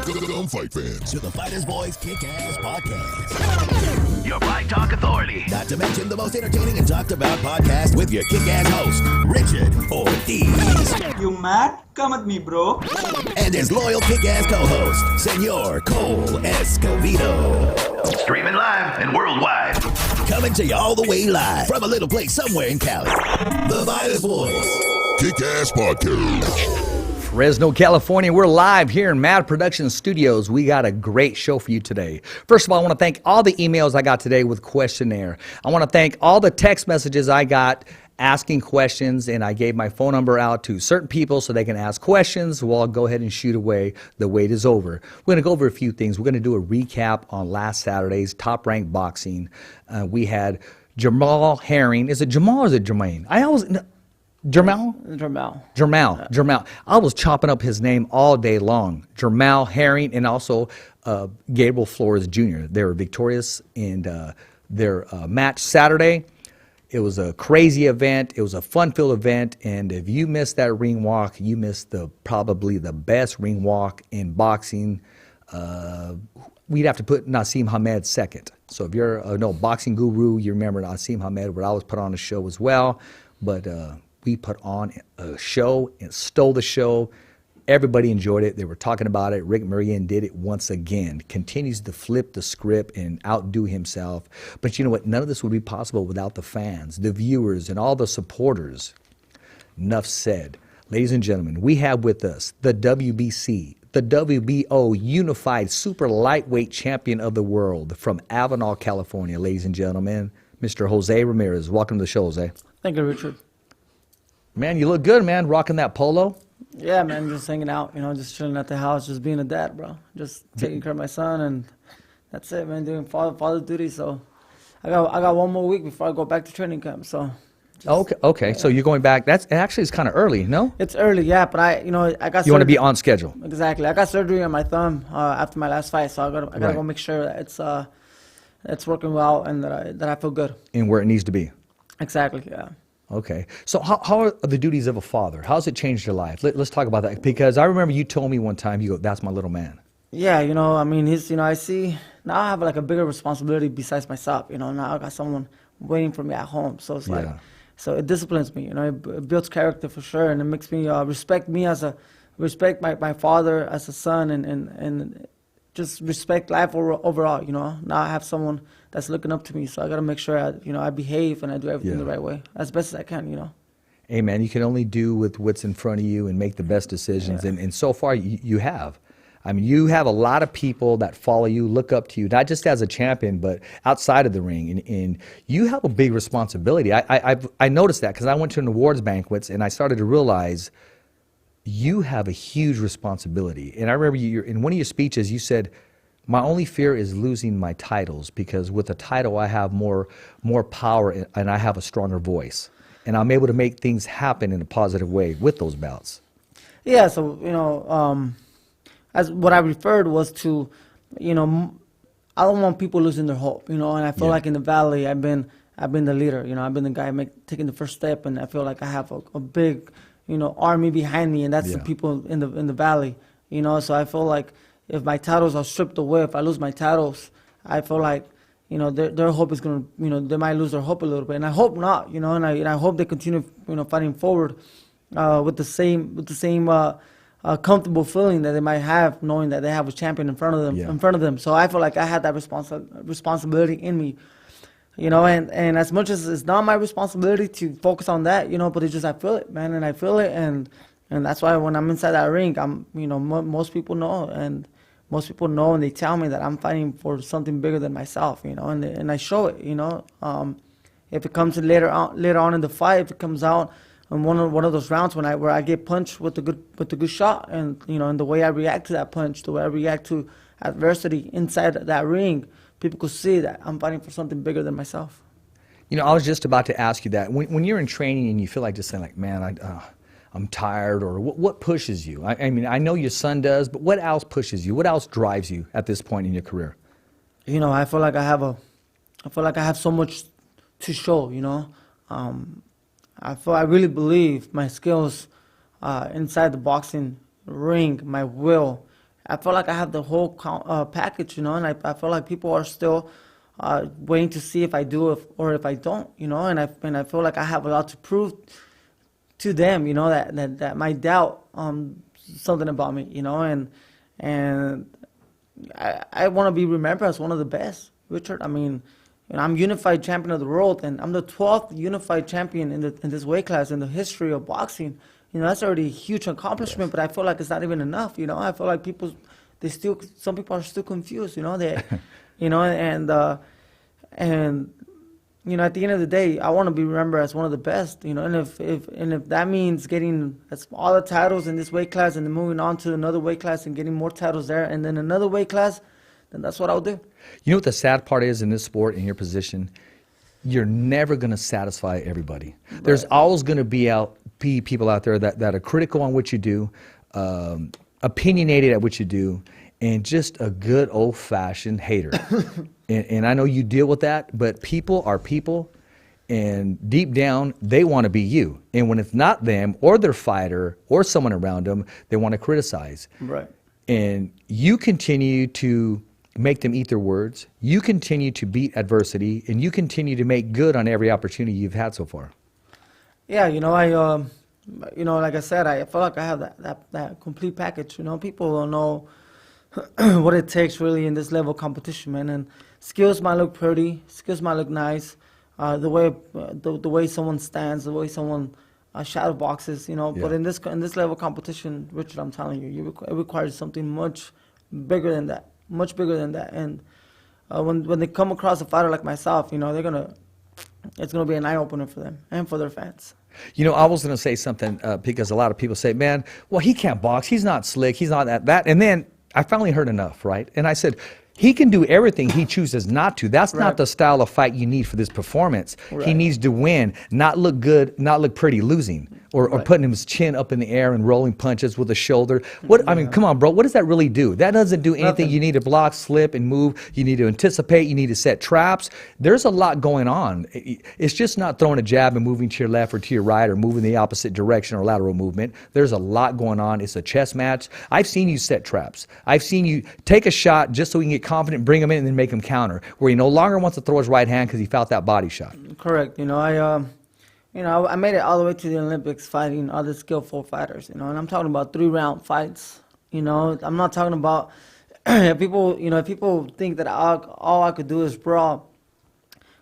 Welcome, fight fans, to the Fighters Boys Kick-Ass Podcast. Your Fight Talk Authority. Not to mention the most entertaining and talked about podcast with your kick-ass host, Richard ORTIZ. You mad? Come at me, bro. And his loyal kick-ass co-host, Senor Cole Escovedo. Streaming live and worldwide. Coming to you all the way live from a little place somewhere in Cali. The Fighters Boys Kick-Ass Podcast. Fresno, California. We're live here in Mad Production Studios. We got a great show for you today. First of all, I want to thank all the emails I got today with questionnaire. I want to thank all the text messages I got asking questions, and I gave my phone number out to certain people so they can ask questions. Well, I'll go ahead and shoot away. The wait is over. We're going to go over a few things. We're going to do a recap on last Saturday's Top Rank Boxing. We had Jamal Herring. Is it Jamal or is it Jermaine? Jamal. I was chopping up his name all day long. Jamal Herring and also Gabriel Flores Jr. They were victorious in their match Saturday. It was a crazy event. It was a fun-filled event. And if you missed that ring walk, you missed probably the best ring walk in boxing. We'd have to put Naseem Hamed second. So if you're a boxing guru, you remember Naseem Hamed, where I was put on a show as well. But we put on a show and stole the show. Everybody enjoyed it. They were talking about it. Rick Murian did it once again. Continues to flip the script and outdo himself. But you know what? None of this would be possible without the fans, the viewers, and all the supporters. Enough said. Ladies and gentlemen, we have with us the WBC, the WBO Unified Super Lightweight Champion of the World from Avenal, California. Ladies and gentlemen, Mr. Jose Ramirez. Welcome to the show, Jose. Thank you, Richard. Man, you look good, man, rocking that polo. Yeah, man, just hanging out, just chilling at the house, just being a dad, bro. Just taking care of my son, and that's it, man, doing father duty. So I got one more week before I go back to training camp, so. Okay. Yeah. So you're going back. It's kind of early, no? It's early, yeah, but I got. You want to be on schedule. Exactly. I got surgery on my thumb after my last fight, so I gotta go make sure that it's working well and that I feel good. And where it needs to be. Exactly, yeah. Okay. So how are the duties of a father? How's it changed your life? Let's talk about that. Because I remember you told me one time, you go, that's my little man. Yeah, I see, now I have like a bigger responsibility besides myself. Now I got someone waiting for me at home. So it's so it disciplines me, it builds character for sure. And it makes me respect my father as a son and just respect life overall, Now I have someone that's looking up to me, so I got to make sure I behave and I do everything the right way as best as I can, Hey, man, you can only do with what's in front of you and make the best decisions, and so far you have. I mean, you have a lot of people that follow you, look up to you, not just as a champion, but outside of the ring, and you have a big responsibility. I noticed that because I went to an awards banquets, and I started to realize you have a huge responsibility. And I remember in one of your speeches, you said, my only fear is losing my titles, because with a title, I have more power and I have a stronger voice. And I'm able to make things happen in a positive way with those bouts. Yeah, so, as what I referred was to, I don't want people losing their hope, and I feel like in the Valley, I've been the leader, I've been the guy taking the first step, and I feel like I have a big, army behind me, and that's the people in the Valley, so I feel like if my titles are stripped away, if I lose my titles, I feel like, their hope is going to, they might lose their hope a little bit. And I hope not, and I hope they continue, fighting forward with the same comfortable feeling that they might have, knowing that they have a champion in front of them. So I feel like I had that responsibility in me, and as much as it's not my responsibility to focus on that, but it's just, I feel it, man, and I feel it. And that's why when I'm inside that ring, I'm, most people know, and most people know, and they tell me that I'm fighting for something bigger than myself, and I show it, if it comes later on in the fight, if it comes out in one of those rounds where I get punched with a good shot, and and the way I react to that punch, the way I react to adversity inside that ring, people could see that I'm fighting for something bigger than myself. I was just about to ask you that. When you're in training and you feel like just saying, like, man, I'm tired, or what pushes you? I mean, I know your son does, but what else pushes you? What else drives you at this point in your career? I feel like I have so much to show. I really believe my skills inside the boxing ring, my will, I feel like I have the whole package, you know, and I feel like people are still waiting to see if I do or if I don't, you know, and I feel like I have a lot to prove to them, you know, that might doubt something about me, you know, and I want to be remembered as one of the best, Richard. I mean, you know, I'm unified champion of the world, and I'm the 12th unified champion in this weight class in the history of boxing. You know, that's already a huge accomplishment, but I feel like it's not even enough, you know. I feel like some people are still confused, you know, you know, and you know, at the end of the day, I want to be remembered as one of the best, you know, and if that means getting all the titles in this weight class and then moving on to another weight class and getting more titles there and then another weight class, then that's what I'll do. You know what the sad part is in this sport, in your position? You're never going to satisfy everybody. Right. There's always going to be people out there that are critical on what you do, opinionated at what you do, and just a good old-fashioned hater. and I know you deal with that, but people are people, and deep down, they want to be you. And when it's not them or their fighter or someone around them, they want to criticize. Right. And you continue to make them eat their words. You continue to beat adversity, and you continue to make good on every opportunity you've had so far. Yeah, you know, you know, like I said, I feel like I have that complete package. You know, people don't know what it takes really in this level of competition, man. And skills might look pretty, skills might look nice, the way someone stands, the way someone shadow boxes, you know. Yeah. But in this level of competition, Richard, I'm telling you, it requires something much bigger than that, much bigger than that. And when they come across a fighter like myself, you know, it's gonna be an eye opener for them and for their fans. You know, I was going to say something because a lot of people say, man, well, he can't box. He's not slick. He's not that. And then I finally heard enough, right? And I said, he can do everything he chooses not to. That's right. Not the style of fight you need for this performance. Right. He needs to win, not look good, not look pretty losing, or right. Putting his chin up in the air and rolling punches with a shoulder. What I mean, come on, bro. What does that really do? That doesn't do anything. Nothing. You need to block, slip, and move. You need to anticipate. You need to set traps. There's a lot going on. It's just not throwing a jab and moving to your left or to your right or moving the opposite direction or lateral movement. There's a lot going on. It's a chess match. I've seen you set traps. I've seen you take a shot just so he can get confident, bring him in, and then make him counter, where he no longer wants to throw his right hand because he felt that body shot. Correct. You know, I made it all the way to the Olympics fighting other skillful fighters, you know, and I'm talking about 3-round fights. You know, I'm not talking about people, you know, if people think that all I could do is brawl.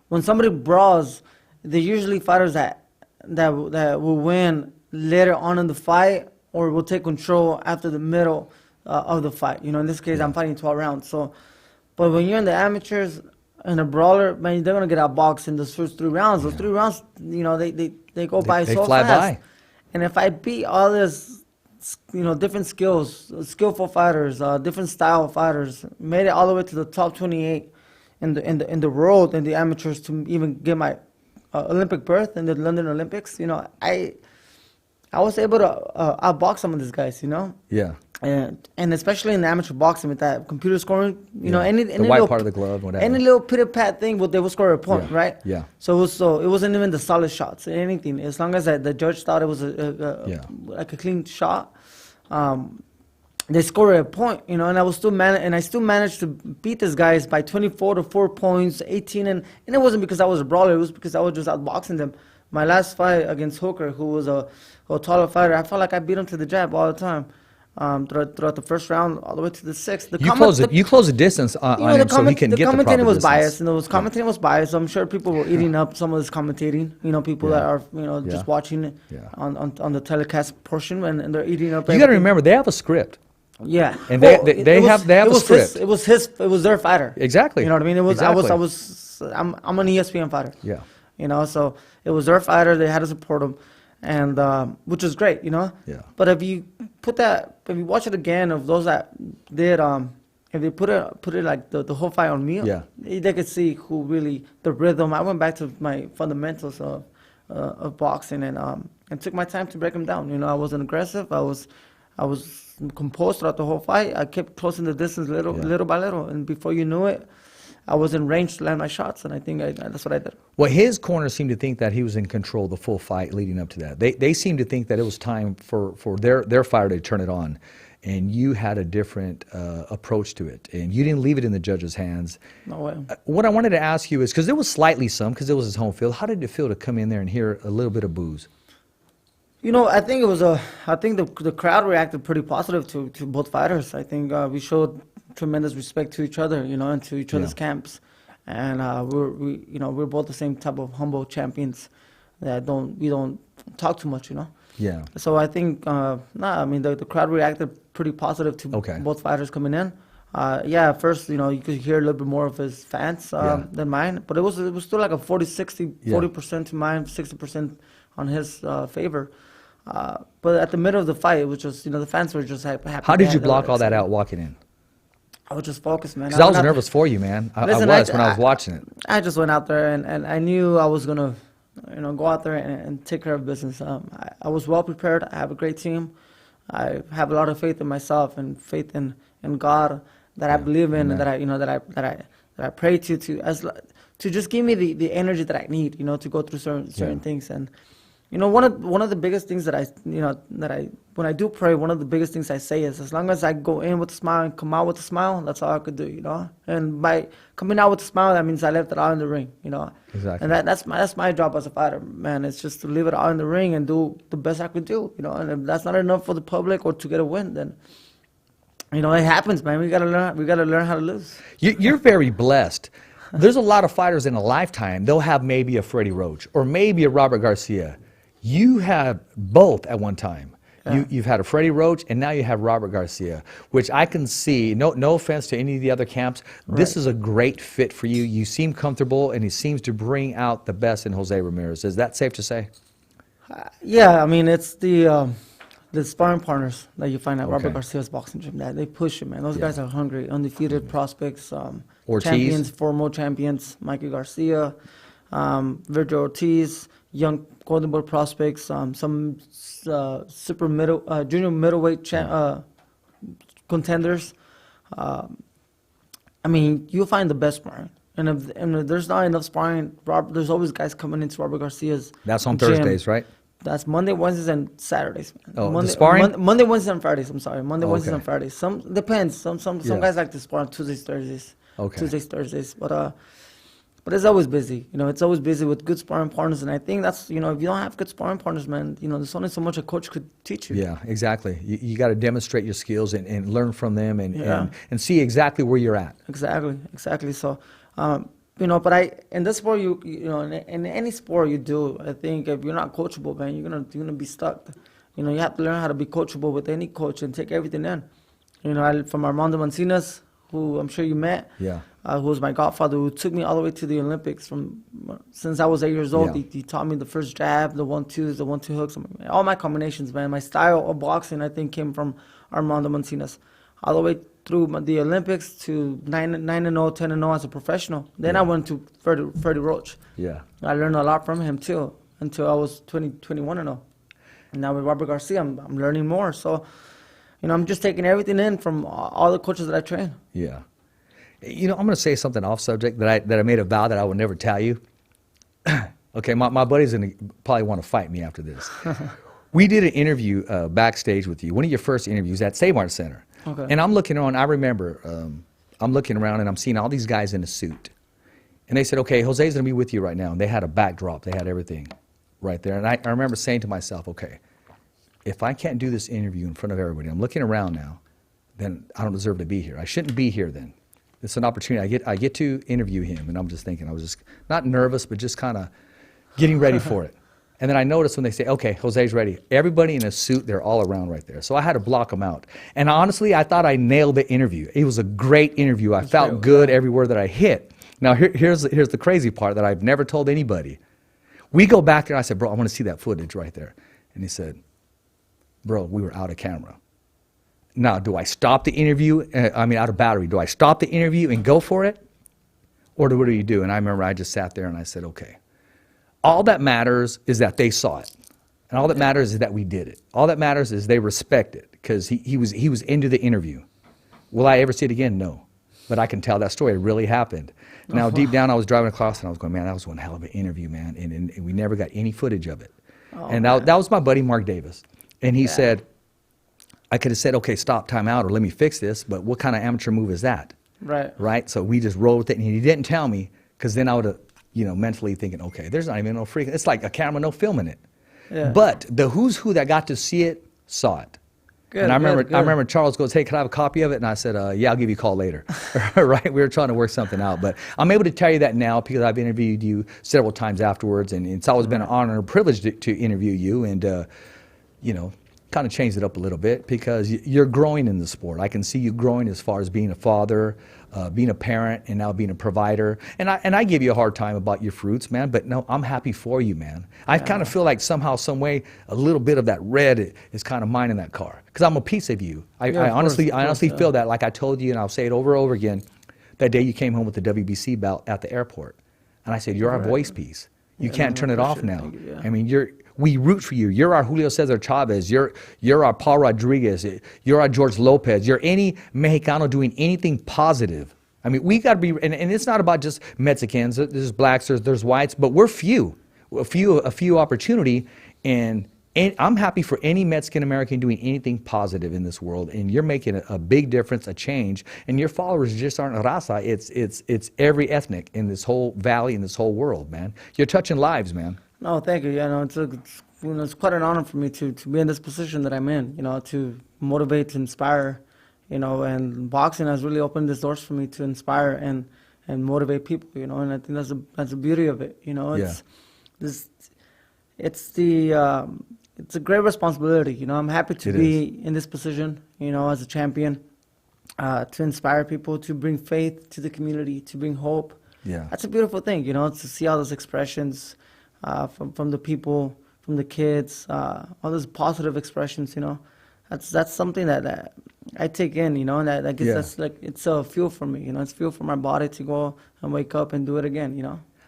When somebody brawls, they're usually fighters that will win later on in the fight or will take control after the middle of the fight. You know, in this case, I'm fighting 12 rounds. So, but when you're in the amateurs and a brawler, man, they're gonna get outboxed in the first 3 rounds. Those 3 rounds, you know, they go by so fast. They fly by. And if I beat all this, you know, different skillful fighters, different style fighters, made it all the way to the top 28 in the world in the amateurs to even get my Olympic berth in the London Olympics, you know, I was able to outbox some of these guys, you know. Yeah. And especially in the amateur boxing with that computer scoring, you know, any the white little, part of the glove, whatever. Any little pitter-pat thing, they will score a point, right? Yeah. So it wasn't even the solid shots, anything. As long as the judge thought it was like a clean shot, they scored a point, you know. And I still managed to beat these guys by 24 to 4 points, 18, and it wasn't because I was a brawler. It was because I was just outboxing them. My last fight against Hooker, who was a taller fighter, I felt like I beat him to the jab all the time. Throughout the first round, all the way to the 6th. You close the distance on him so he can get the proper commentating was distance. Biased, and the commentating was biased. I'm sure people were eating up some of this commentating. You know, people that are just watching it on the telecast portion, and they're eating up. You got to remember, they have a script. Yeah, and they have a script. It was their fighter. Exactly. You know what I mean? It was exactly. I'm an ESPN fighter. Yeah. You know, so it was their fighter. They had to support him. And which is great, you know. Yeah. But if you watch it again of those that did, if they put it like the whole fight on me, they could see who really the rhythm. I went back to my fundamentals of boxing and took my time to break them down. You know, I wasn't aggressive. I was composed throughout the whole fight. I kept closing the distance little by little, and before you knew it, I was in range to land my shots, and I think that's what I did. Well, his corner seemed to think that he was in control the full fight leading up to that. They seemed to think that it was time for their fighter to turn it on. and you had a different approach to it, and you didn't leave it in the judge's hands. No way. What I wanted to ask you is, because there was slightly some, because it was his home field, how did it feel to come in there and hear a little bit of boos? You know, I think it was I think the crowd reacted pretty positive to both fighters. I think we showed tremendous respect to each other, you know, and to each other's camps, and we're both the same type of humble champions that we don't talk too much, you know. Yeah. So I think I mean the crowd reacted pretty positive to both fighters coming in. At first, you know, you could hear a little bit more of his fans than mine, but it was still like a 40% to mine, 60% on his favor. But at the middle of the fight, it was just, you know, the fans were just happy. How did you block all that out walking in? I was just focused, man. Because I was nervous for you, man. I was when I was watching it. I just went out there, and I knew I was going to, you know, go out there and take care of business. I was well prepared. I have a great team. I have a lot of faith in myself and faith in God that I believe in, and that I pray to just give me the energy that I need, you know, to go through certain things. And you know, one of the biggest things that when I do pray, one of the biggest things I say is, as long as I go in with a smile and come out with a smile, that's all I could do, you know. And by coming out with a smile, that means I left it all in the ring, you know. Exactly. And that's my job as a fighter, man. It's just to leave it all in the ring and do the best I could do, you know. And if that's not enough for the public or to get a win, then, you know, it happens, man. We gotta learn how to lose. You're very blessed. There's a lot of fighters in a lifetime. They'll have maybe a Freddie Roach or maybe a Robert Garcia. You have both at one time. Yeah. You've had a Freddie Roach, and now you have Robert Garcia, which I can see, no offense to any of the other camps, this is a great fit for you. You seem comfortable, and he seems to bring out the best in Jose Ramirez. Is that safe to say? Yeah, I mean, it's the sparring partners that you find at Robert Garcia's boxing gym. They push him, man. Those guys are hungry, undefeated prospects, ORTIZ. Champions, former champions, Mikey Garcia, Virgil ORTIZ, young Golden Boy prospects, some junior middleweight contenders. I mean, you'll find the best sparring. And if there's not enough sparring, there's always guys coming into Robert Garcia's That's on gym. Thursdays, right? That's Monday, Wednesdays, and Saturdays. Oh, the sparring? Monday, Wednesdays, and Fridays. I'm sorry, Monday, Wednesdays, and Fridays. Some depends. Some guys like to spar on Tuesdays, Thursdays. Tuesdays, Thursdays. But it's always busy. You know, it's always busy with good sparring partners. And I think that's, you know, if you don't have good sparring partners, man, you know, there's only so much a coach could teach you. Yeah, exactly. You got to demonstrate your skills and learn from them and see exactly where you're at. Exactly. So, you know, but in this sport, you know, in any sport you do, I think if you're not coachable, man, you're gonna be stuck. You know, you have to learn how to be coachable with any coach and take everything in. You know, from Armando Mancinas, who I'm sure you met, who was my godfather, who took me all the way to the Olympics since I was 8 years old. He taught me the first jab, the 1-2s, the 1-2 hooks, all my combinations, man. My style of boxing, I think, came from Armando Mancinas, all the way through the Olympics to 9-0, 10-0 as a professional. Then I went to Freddie Roach. Yeah, I learned a lot from him too until I was 21-0. And now with Robert Garcia, I'm learning more. So, you know, I'm just taking everything in from all the coaches that I train. Yeah. You know, I'm going to say something off subject that I made a vow that I would never tell you. Okay, my buddy's going to probably want to fight me after this. We did an interview backstage with you, one of your first interviews at Save Mart Center. Okay. And I'm looking around, I remember, I'm looking around and I'm seeing all these guys in a suit. And they said, okay, Jose's going to be with you right now. And they had a backdrop, they had everything right there. And I remember saying to myself, okay, if I can't do this interview in front of everybody, I'm looking around now, then I don't deserve to be here. I shouldn't be here then. It's an opportunity. I get to interview him, and I'm just thinking, I was just not nervous, but just kind of getting ready for it. And then I noticed when they say, okay, Jose's ready, everybody in a suit, they're all around right there. So I had to block them out. And honestly, I thought I nailed the interview. It was a great interview. I felt good everywhere that I hit. Now, here's the crazy part that I've never told anybody. We go back there, I said, bro, I want to see that footage right there. And he said, bro, we were out of camera. Now, do I stop the interview? Out of battery. Do I stop the interview and go for it? Or what do you do? And I remember I just sat there and I said, okay. All that matters is that they saw it. And all that matters is that we did it. All that matters is they respect it because he was into the interview. Will I ever see it again? No. But I can tell that story. It really happened. Now, deep down, I was driving across and I was going, man, that was one hell of an interview, man. And we never got any footage of it. And that was my buddy, Mark Davis. And he said, I could have said, okay, stop, time out, or let me fix this. But what kind of amateur move is that? Right. Right. So we just rolled with it, and he didn't tell me, because then I would have, mentally thinking, okay, there's not even no freaking. It's like a camera, no film in it. Yeah. But the who's who that got to see it saw it. Good, and I good. remember Charles goes, hey, can I have a copy of it? And I said, yeah, I'll give you a call later. Right? We were trying to work something out. But I'm able to tell you that now because I've interviewed you several times afterwards. And it's always been an honor and a privilege to interview you. And, kind of changed it up a little bit because you're growing in the sport. I can see you growing as far as being a father, being a parent, and now being a provider. And I give you a hard time about your fruits, man, but no, I'm happy for you, man. I kind of feel like somehow, some way, a little bit of that red is kind of mine in that car because I'm a piece of you. I honestly feel that, like I told you, and I'll say it over and over again, that day you came home with the WBC belt at the airport. And I said, you're our voice piece. You can't turn it off now. I mean, we root for you. You're our Julio Cesar Chavez. You're our Paul Rodriguez. You're our George Lopez. You're any Mexicano doing anything positive. I mean, we got to be, and it's not about just Mexicans. There's blacks, there's whites, but we're few opportunity, and I'm happy for any Mexican American doing anything positive in this world, and you're making a big difference, a change, and your followers just aren't raza. It's every ethnic in this whole valley, in this whole world, man. You're touching lives, man. No, thank you. Yeah, no, it's quite an honor for me to be in this position that I'm in. To motivate, to inspire. And boxing has really opened these doors for me to inspire and motivate people. And I think that's the beauty of it. It's a great responsibility. I'm happy to be in this position. As a champion, to inspire people, to bring faith to the community, to bring hope. Yeah, that's a beautiful thing. To see all those expressions. From the people, from the kids, all those positive expressions, that's something that I take in, and I guess that's like, it's a fuel for me, it's fuel for my body to go and wake up and do it again,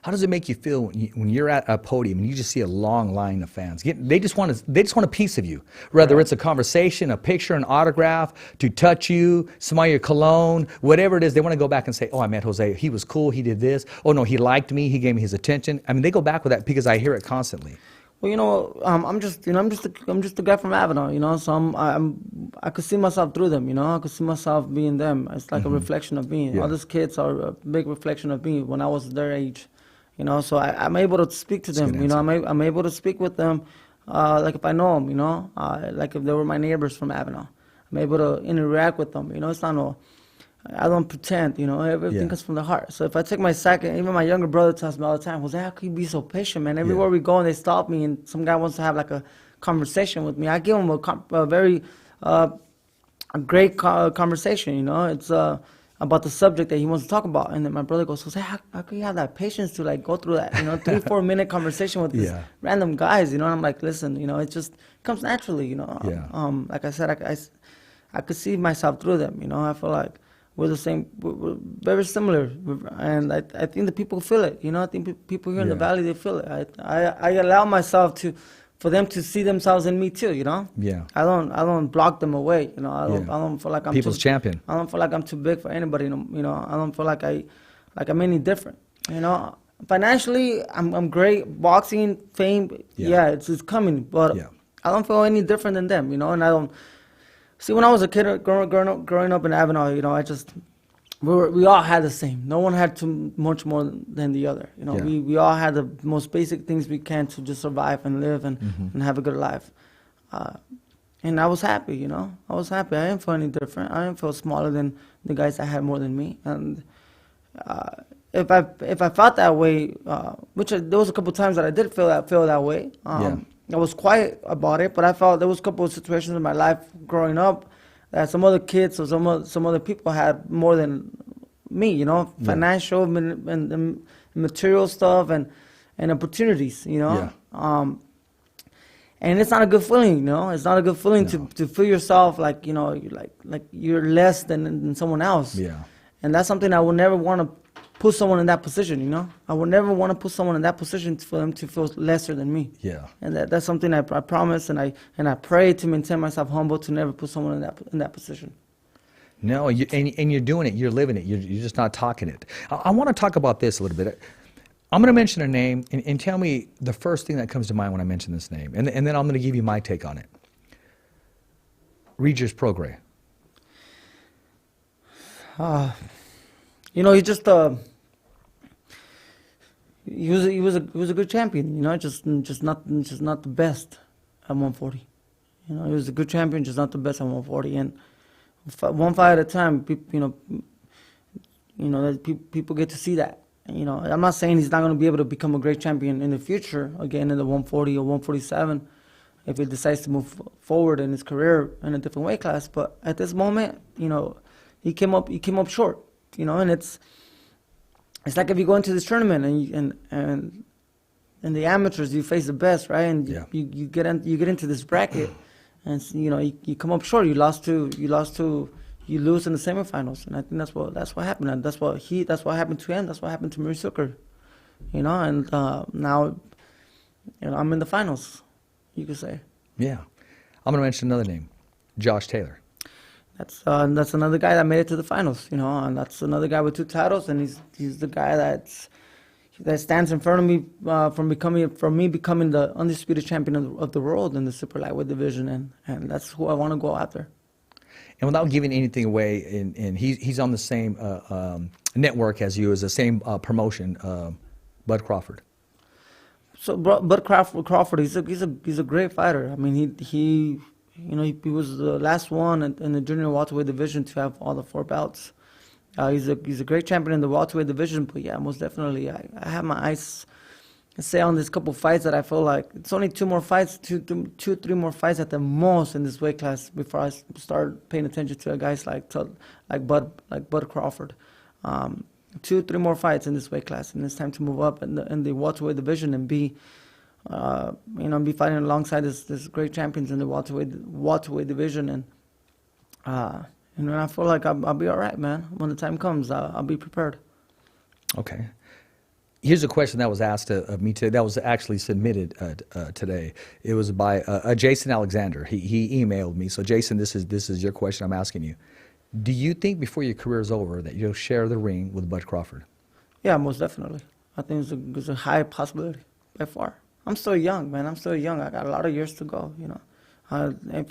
How does it make you feel when you're at a podium and you just see a long line of fans? They just want a piece of you, whether it's a conversation, a picture, an autograph, to touch you, smell your cologne, whatever it is. They want to go back and say, "Oh, I met Jose. He was cool. He did this. Oh no, he liked me. He gave me his attention." I mean, they go back with that because I hear it constantly. Well, I'm just a guy from Avenal, so I could see myself through them, I could see myself being them. It's like a reflection of me. Yeah. All these kids are a big reflection of me when I was their age. So I'm able to speak to them. I'm able to speak with them, like if I know them. Like if they were my neighbors from Avenal, I'm able to interact with them. It's not I don't pretend. Everything comes from the heart. So if I take my second, even my younger brother tells me all the time, "Jose, how can you be so patient, man? Everywhere we go and they stop me, and some guy wants to have like a conversation with me, I give him a very a great conversation. It's about the subject that he wants to talk about." And then my brother goes, "Jose, how can you have that patience to like go through that 3-4 minute conversation with these random guys?" And I'm like, "Listen, it just comes naturally." Like I said, I could see myself through them. I feel like we're the same, we're very similar, and I think the people feel it. I think people here in the valley, they feel it. I allow myself for them to see themselves in me too. Yeah. I don't block them away. I don't feel like I'm people's champion. I don't feel like I'm too big for anybody. I don't feel like I'm any different. Financially, I'm great. Boxing, fame, it's coming, but I don't feel any different than them. And I don't. See, when I was a kid growing up in Avenal, we all had the same. No one had too much more than the other. We all had the most basic things we can to just survive and live and have a good life. And I was happy, I was happy. I didn't feel any different. I didn't feel smaller than the guys that had more than me. And if I felt that way, which there was a couple times that I did feel that way. I was quiet about it, but I felt there was a couple of situations in my life growing up that some other kids or some other people had more than me, financial and material stuff and opportunities, and it's not a good feeling, It's not a good feeling to feel yourself like like you're less than someone else. Yeah. And that's something I would never want to put someone in that position, I would never want to put someone in that position for them to feel lesser than me. Yeah. And that's something I promise, and I pray to maintain myself humble to never put someone in that position. No, and you're doing it. You're living it. You're just not talking it. I want to talk about this a little bit. I'm going to mention a name, and tell me the first thing that comes to mind when I mention this name, and then I'm going to give you my take on it. Regis Prograis? You know, he just he was a good champion. You know, just not the best at 140. You know, he was a good champion, just not the best at 140. And one fight at a time, people get to see that. You know, I'm not saying he's not going to be able to become a great champion in the future, again in the 140 or 147, if he decides to move forward in his career in a different weight class. But at this moment, you know, he came up short. You know, and it's like if you go into this tournament and in the amateurs you face the best, right? And you get into this bracket, and you know you come up short. You lose in the semifinals, and I think that's what happened. And that's what happened to him. That's what happened to Maurice Zucker, you know. And now, you know, I'm in the finals, you could say. Yeah, I'm gonna mention another name, Josh Taylor. That's another guy that made it to the finals, you know, and that's another guy with 2 titles, and he's the guy that stands in front of me from me becoming the undisputed champion of the world in the super lightweight division, and that's who I want to go after. And without giving anything away, and he's on the same network as you, as the same promotion, Bud Crawford. So Bud Crawford, he's a great fighter. I mean, he was the last one in the junior welterweight division to have all the 4 belts. He's a great champion in the welterweight division, but yeah, most definitely, I have my eyes set on this couple fights that I feel like it's only 2 more fights, 3 more fights at the most in this weight class before I start paying attention to guys like Bud Crawford. 2-3 more fights in this weight class, and it's time to move up in the welterweight division and be fighting alongside this great champions in the welterweight division, and I feel like I'll be all right, man. When the time comes, I'll be prepared. Okay. Here's a question that was asked of me today. That was actually submitted today. It was by Jason Alexander. He emailed me. So Jason, this is your question I'm asking you. Do you think before your career is over that you'll share the ring with Bud Crawford? Yeah, most definitely. I think it's a high possibility by far. I'm still young, man. I'm still young. I got a lot of years to go. You know,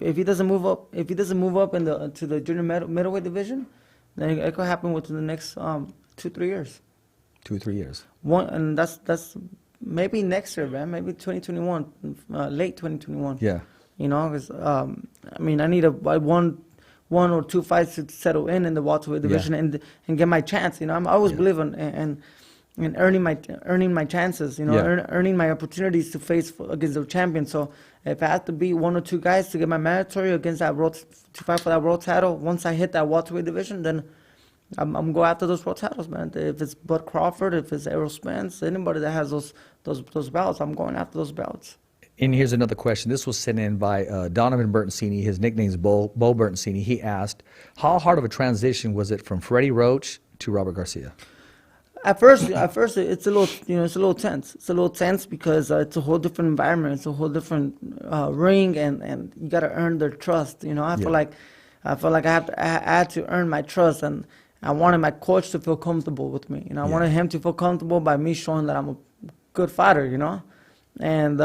if he doesn't move up, to the junior middleweight division, then it could happen within the next 2-3 years. 2-3 years. And that's maybe next year, man. Maybe 2021, late 2021. Yeah. You know, because I mean, I need one or 2 fights to settle in the welterweight division and get my chance. You know, I always believe in earning my chances. You know, earning my opportunities to face against the champion. So if I have to beat 1 or 2 guys to get my mandatory against that world, to fight for that world title, once I hit that welterweight division, then I'm go after those world titles, man. If it's Bud Crawford, if it's Errol Spence, anybody that has those belts, I'm going after those belts. And here's another question. This was sent in by Donovan Bertoncini. His nickname is Bo Bertoncini. He asked, how hard of a transition was it from Freddie Roach to Robert Garcia? At first, it's a little tense. It's a little tense because it's a whole different environment. It's a whole different ring, and you got to earn their trust. You know, I feel like I had to earn my trust, and I wanted my coach to feel comfortable with me. You know, I wanted him to feel comfortable by me showing that I'm a good fighter. You know, and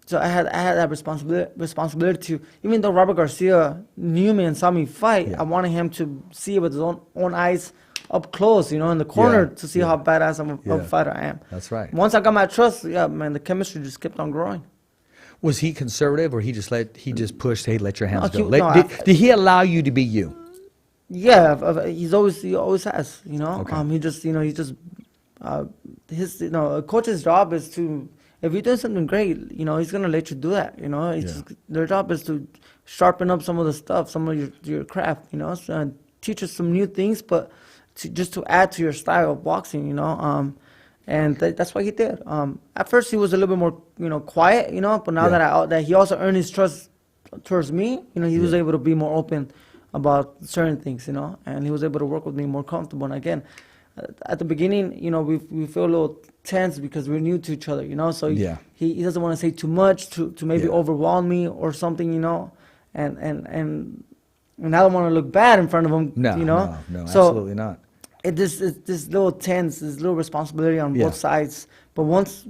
so I had that responsibility to, even though Robert Garcia knew me and saw me fight, I wanted him to see it with his own eyes up close, you know, in the corner to see how badass of a fighter I am. That's right. Once I got my trust, man, the chemistry just kept on growing. Was he conservative, or he just pushed, hey, let your hands go? Did he allow you to be you? Yeah, he always has, you know. Okay. A coach's job is to, if you're doing something great, you know, he's gonna let you do that. You know, their job is to sharpen up some of the stuff, some of your craft. You know, so teach us some new things, but just to add to your style of boxing. You know, and that's what he did. At first, he was a little bit more, you know, quiet. You know, but now that he also earned his trust towards me, you know, he was able to be more open about certain things. You know, and he was able to work with me more comfortable. And again, at the beginning, you know, we feel a little tense because we're new to each other, you know, so he doesn't want to say too much to maybe overwhelm me or something, you know, and I don't want to look bad in front of him, you know. No, so absolutely not. It's this little tense, this little responsibility on both sides, but once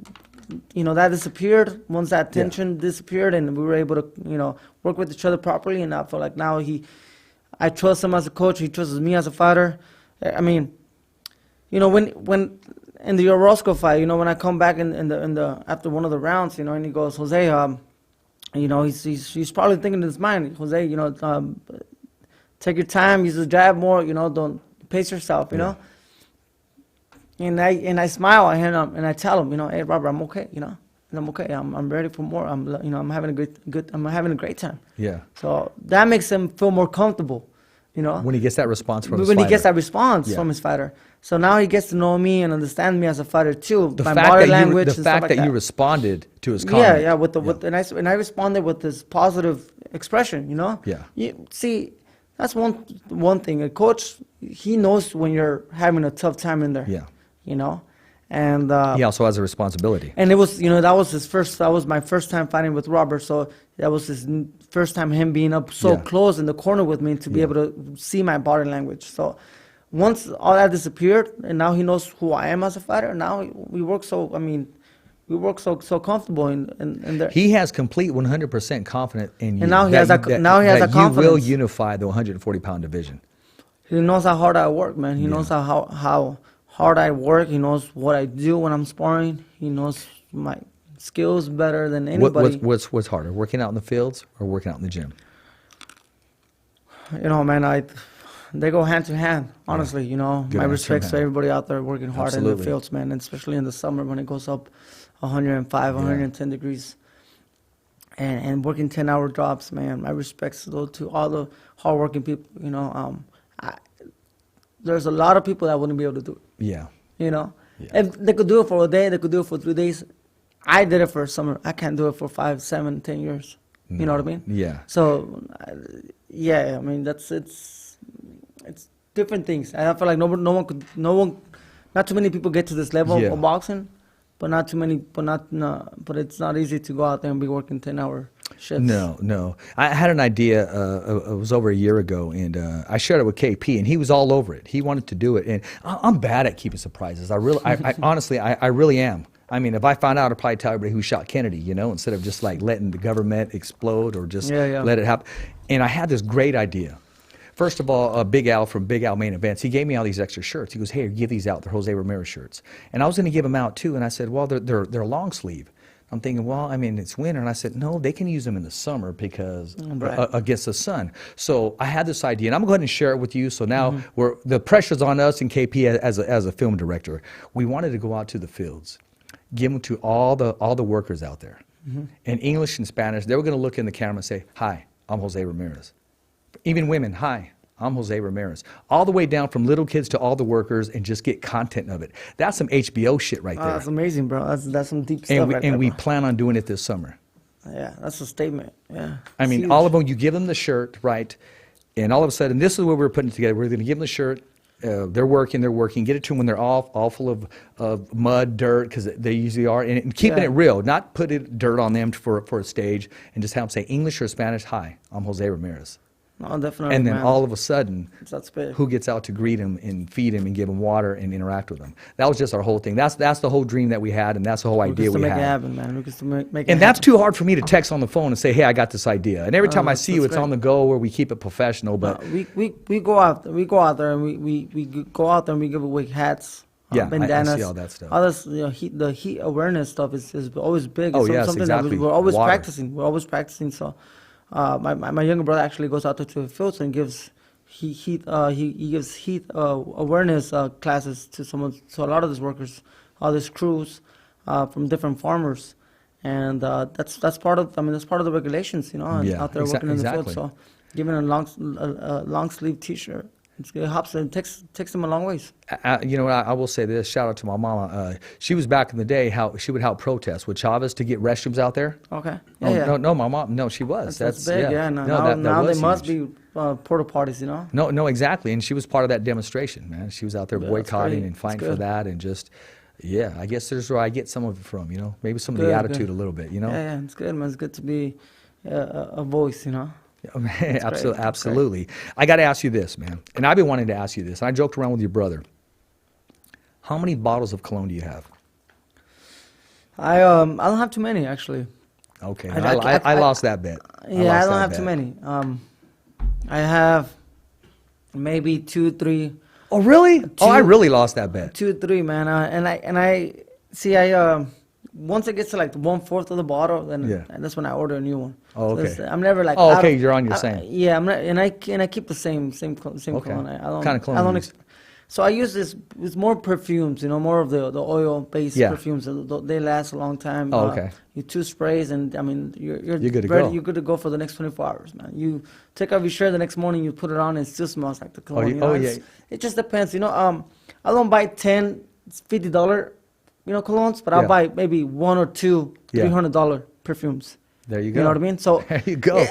that disappeared, once that tension disappeared, and we were able to, work with each other properly, and I feel like now I trust him as a coach, he trusts me as a fighter. I mean, when in the Orozco fight, when I come back in the after one of the rounds, and he goes, Jose, he's probably thinking in his mind, Jose, take your time, use the jab more, don't pace yourself, And I smile at him and I tell him, hey Robert, I'm okay, and I'm okay. I'm ready for more. I'm having a great time. Yeah. So that makes him feel more comfortable, When he gets that response from his when fighter. he gets that response from his fighter. So now he gets to know me and understand me as a fighter too. The my fact body that language, the and fact stuff that like you responded to his comment. and I responded with this positive expression, Yeah. See, that's one thing. A coach, he knows when you're having a tough time in there. Yeah. And He also has a responsibility. and it was, that was my first time fighting with Robert, so that was his first time, him being up so close in the corner with me to be able to see my body language. So once all that disappeared, and now he knows who I am as a fighter, now we work so comfortable in there. He has complete 100% confidence in you. And now he has a confidence. You will unify the 140-pound division. He knows how hard I work, man. He knows how hard I work. He knows what I do when I'm sparring. He knows my skills better than anybody. What's harder, working out in the fields or working out in the gym? Man, they go hand to hand, honestly. My respects to everybody out there working hard in the fields, man, and especially in the summer when it goes up 105, 110 degrees. And working 10-hour jobs, man. My respects to all the hardworking people. There's a lot of people that wouldn't be able to do it. Yeah. If they could do it for a day, they could do it for 3 days. I did it for a summer. I can't do it for 5, 7, 10 years. You know what I mean? Yeah. So, I mean it's different things. I feel like not too many people get to this level of boxing, but not too many. But it's not easy to go out there and be working 10-hour shifts. No. I had an idea. It was over a year ago, and I shared it with KP, and he was all over it. He wanted to do it, and I'm bad at keeping surprises. I honestly, I really am. I mean, if I found out, I'd probably tell everybody who shot Kennedy, instead of just like letting the government explode or just let it happen. And I had this great idea. First of all, Big Al from Big Al Main Events, he gave me all these extra shirts. He goes, hey, give these out. They're Jose Ramirez shirts. And I was going to give them out too. And I said, well, they're long sleeve. I'm thinking, well, I mean, it's winter. And I said, no, they can use them in the summer because against the sun. So I had this idea, and I'm going to go ahead and share it with you. So now the pressure's on us and KP as a film director. We wanted to go out to the fields, give them to all the workers out there. In English and Spanish, they were going to look in the camera and say, hi, I'm Jose Ramirez. Even women, hi, I'm Jose Ramirez. All the way down from little kids to all the workers and just get content of it. That's some HBO shit right there. That's amazing, bro. That's some deep stuff right there, we bro. plan on doing it this summer. Yeah, that's a statement. Yeah. I mean, huge. all of them, you give them the shirt, right? And all of a sudden, this is what we're putting together. We're going to give them the shirt. They're working, get it to them when they're all full of mud, dirt, because they usually are, and keeping it real, not putting dirt on them for a stage, and just have them say English or Spanish, hi, I'm Jose Ramirez. No, definitely, and then man. all of a sudden, that's big. Who gets out to greet him and feed him and give him water and interact with him? That was just our whole thing. That's the whole dream that we had, and that's the whole idea we had. Make it happen, man. Make it and happen. that's too hard for me to text on the phone and say, hey, I got this idea. And every time I see you, it's on the go where we keep it professional. But we go out there and we go out there and we give away hats. Bandanas, I see all that stuff. All this, the heat awareness stuff is always big. Oh, it's yes, something exactly. that we're always Water. practicing. We're always practicing. So, my younger brother actually goes out there to the fields and gives he gives heat awareness classes to a lot of these workers, all these crews from different farmers, and that's part of the regulations, out there working in the field. So, giving a long sleeve T-shirt. It helps and takes them a long ways. You know what? I will say this. Shout out to my mama. She was back in the day how she would help protest with Chavez to get restrooms out there. Okay. No, my mom. No, she was. That's big. Yeah. Now they must be porta potties. No, exactly. And she was part of that demonstration, man. She was out there boycotting and fighting for that, and just. Yeah, I guess there's where I get some of it from. Maybe some of the attitude a little bit. Yeah, it's good, man. It's good to be a voice. Absolutely. I got to ask you this, man. And I've been wanting to ask you this. I joked around with your brother. How many bottles of cologne do you have? I don't have too many actually. Okay, I lost that bet. Yeah, I don't have too many. I have maybe 2, 3. Oh really? I really lost that bet. 2, 3, man. And I see. Once it gets to like 1/4 of the bottle, then that's when I order a new one. Oh, okay. So I'm never like. Oh, okay. You're on your same. Yeah, I'm not, and I keep the same cologne. I don't kind of cologne. So I use this with more perfumes, more of the oil-based perfumes. They last a long time. Oh, okay. You 2 sprays, and I mean you're good to go. You're good to go for the next 24 hours, man. You take off your shirt the next morning, you put it on, and it still smells like the cologne. Yeah. It just depends, I don't buy $10, $50, colognes, but I'll buy maybe 1 or 2 $300 perfumes. There you go. You know what I mean? So there you go.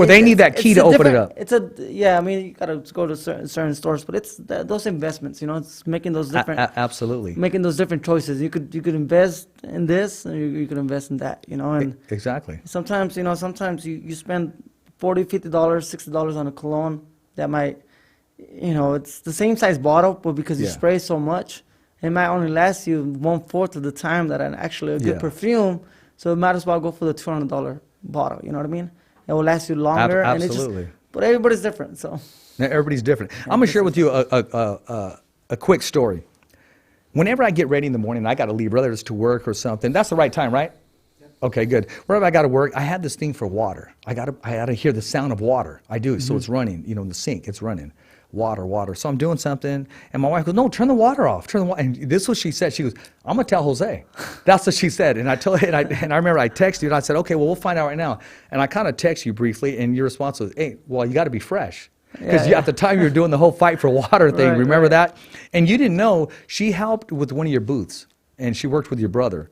They need that key to open it up. I mean, you gotta go to certain stores, but it's those investments. It's making those different. Absolutely. Making those different choices. You could invest in this, and you could invest in that. And exactly. Sometimes you spend $40, $50, $60 on a cologne that might, it's the same size bottle, but because you spray so much, it might only last you 1/4 of the time that actually a good perfume. So it might as well go for the $200 bottle. You know what I mean? It will last you longer. Absolutely. But everybody's different, so. Now, everybody's different. I'm gonna share with you a quick story. Whenever I get ready in the morning, I got to leave, whether it's to work or something. That's the right time, right? Yep. Okay, good. Wherever I got to work, I had this thing for water. I gotta hear the sound of water. I do. So it's running. In the sink, it's running. Water. So I'm doing something, and my wife goes, "No, turn the water off. Turn the water." And this is what she said. She goes, "I'm gonna tell Jose." That's what she said. And I told her, and I remember I texted you, and I said, "Okay, well, we'll find out right now." And I kind of text you briefly, and your response was, "Hey, well, you got to be fresh." Because at the time you were doing the whole fight for water thing. Remember that? And you didn't know she helped with one of your booths, and she worked with your brother,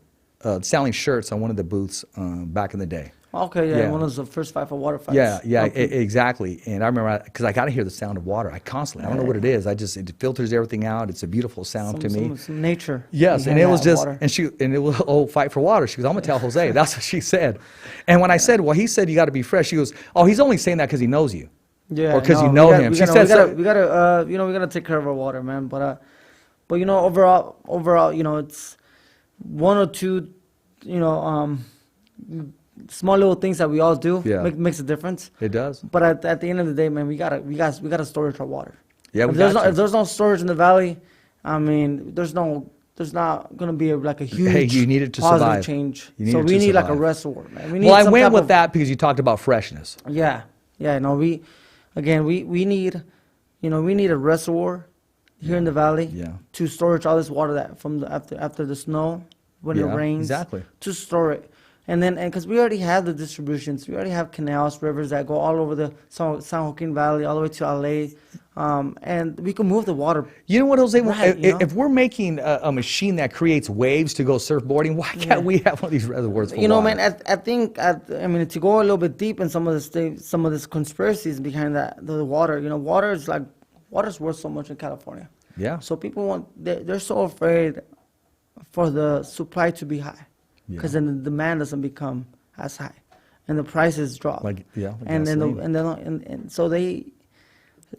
selling shirts on one of the booths back in the day. Okay, one of the first fight for water fights. Exactly. And I remember, because I got to hear the sound of water. I constantly, I don't know what it is. It filters everything out. It's a beautiful sound to me. Some nature. Yes, and it was just, water. And it was, fight for water. She goes, "I'm going to tell Jose." That's what she said. And when I said, "Well, he said you got to be fresh," she goes, "Oh, he's only saying that because he knows you." Yeah. Or because you know him. We gotta take care of our water, man. But overall, it's 1 or 2, small little things that we all do makes a difference. It does. But at the end of the day, man, we gotta storage our water. Yeah, if there's no storage in the valley, I mean, there's not gonna be a huge you need it to positive survive. Change. So we need like a reservoir, man. I went with that because you talked about freshness. Yeah. We need, we need a reservoir here in the valley to storage all this water that from after the snow, when it rains, to store it. And because we already have the distributions, we already have canals, rivers that go all over the San Joaquin Valley, all the way to LA, and we can move the water. You know what, Jose? If we're making a machine that creates waves to go surfboarding, why can't we have one of these reservoirs for water? Man, I think to go a little bit deep in some of the conspiracies behind the water. Water's worth so much in California. Yeah. So people they're so afraid for the supply to be high. Because then the demand doesn't become as high, and the prices drop.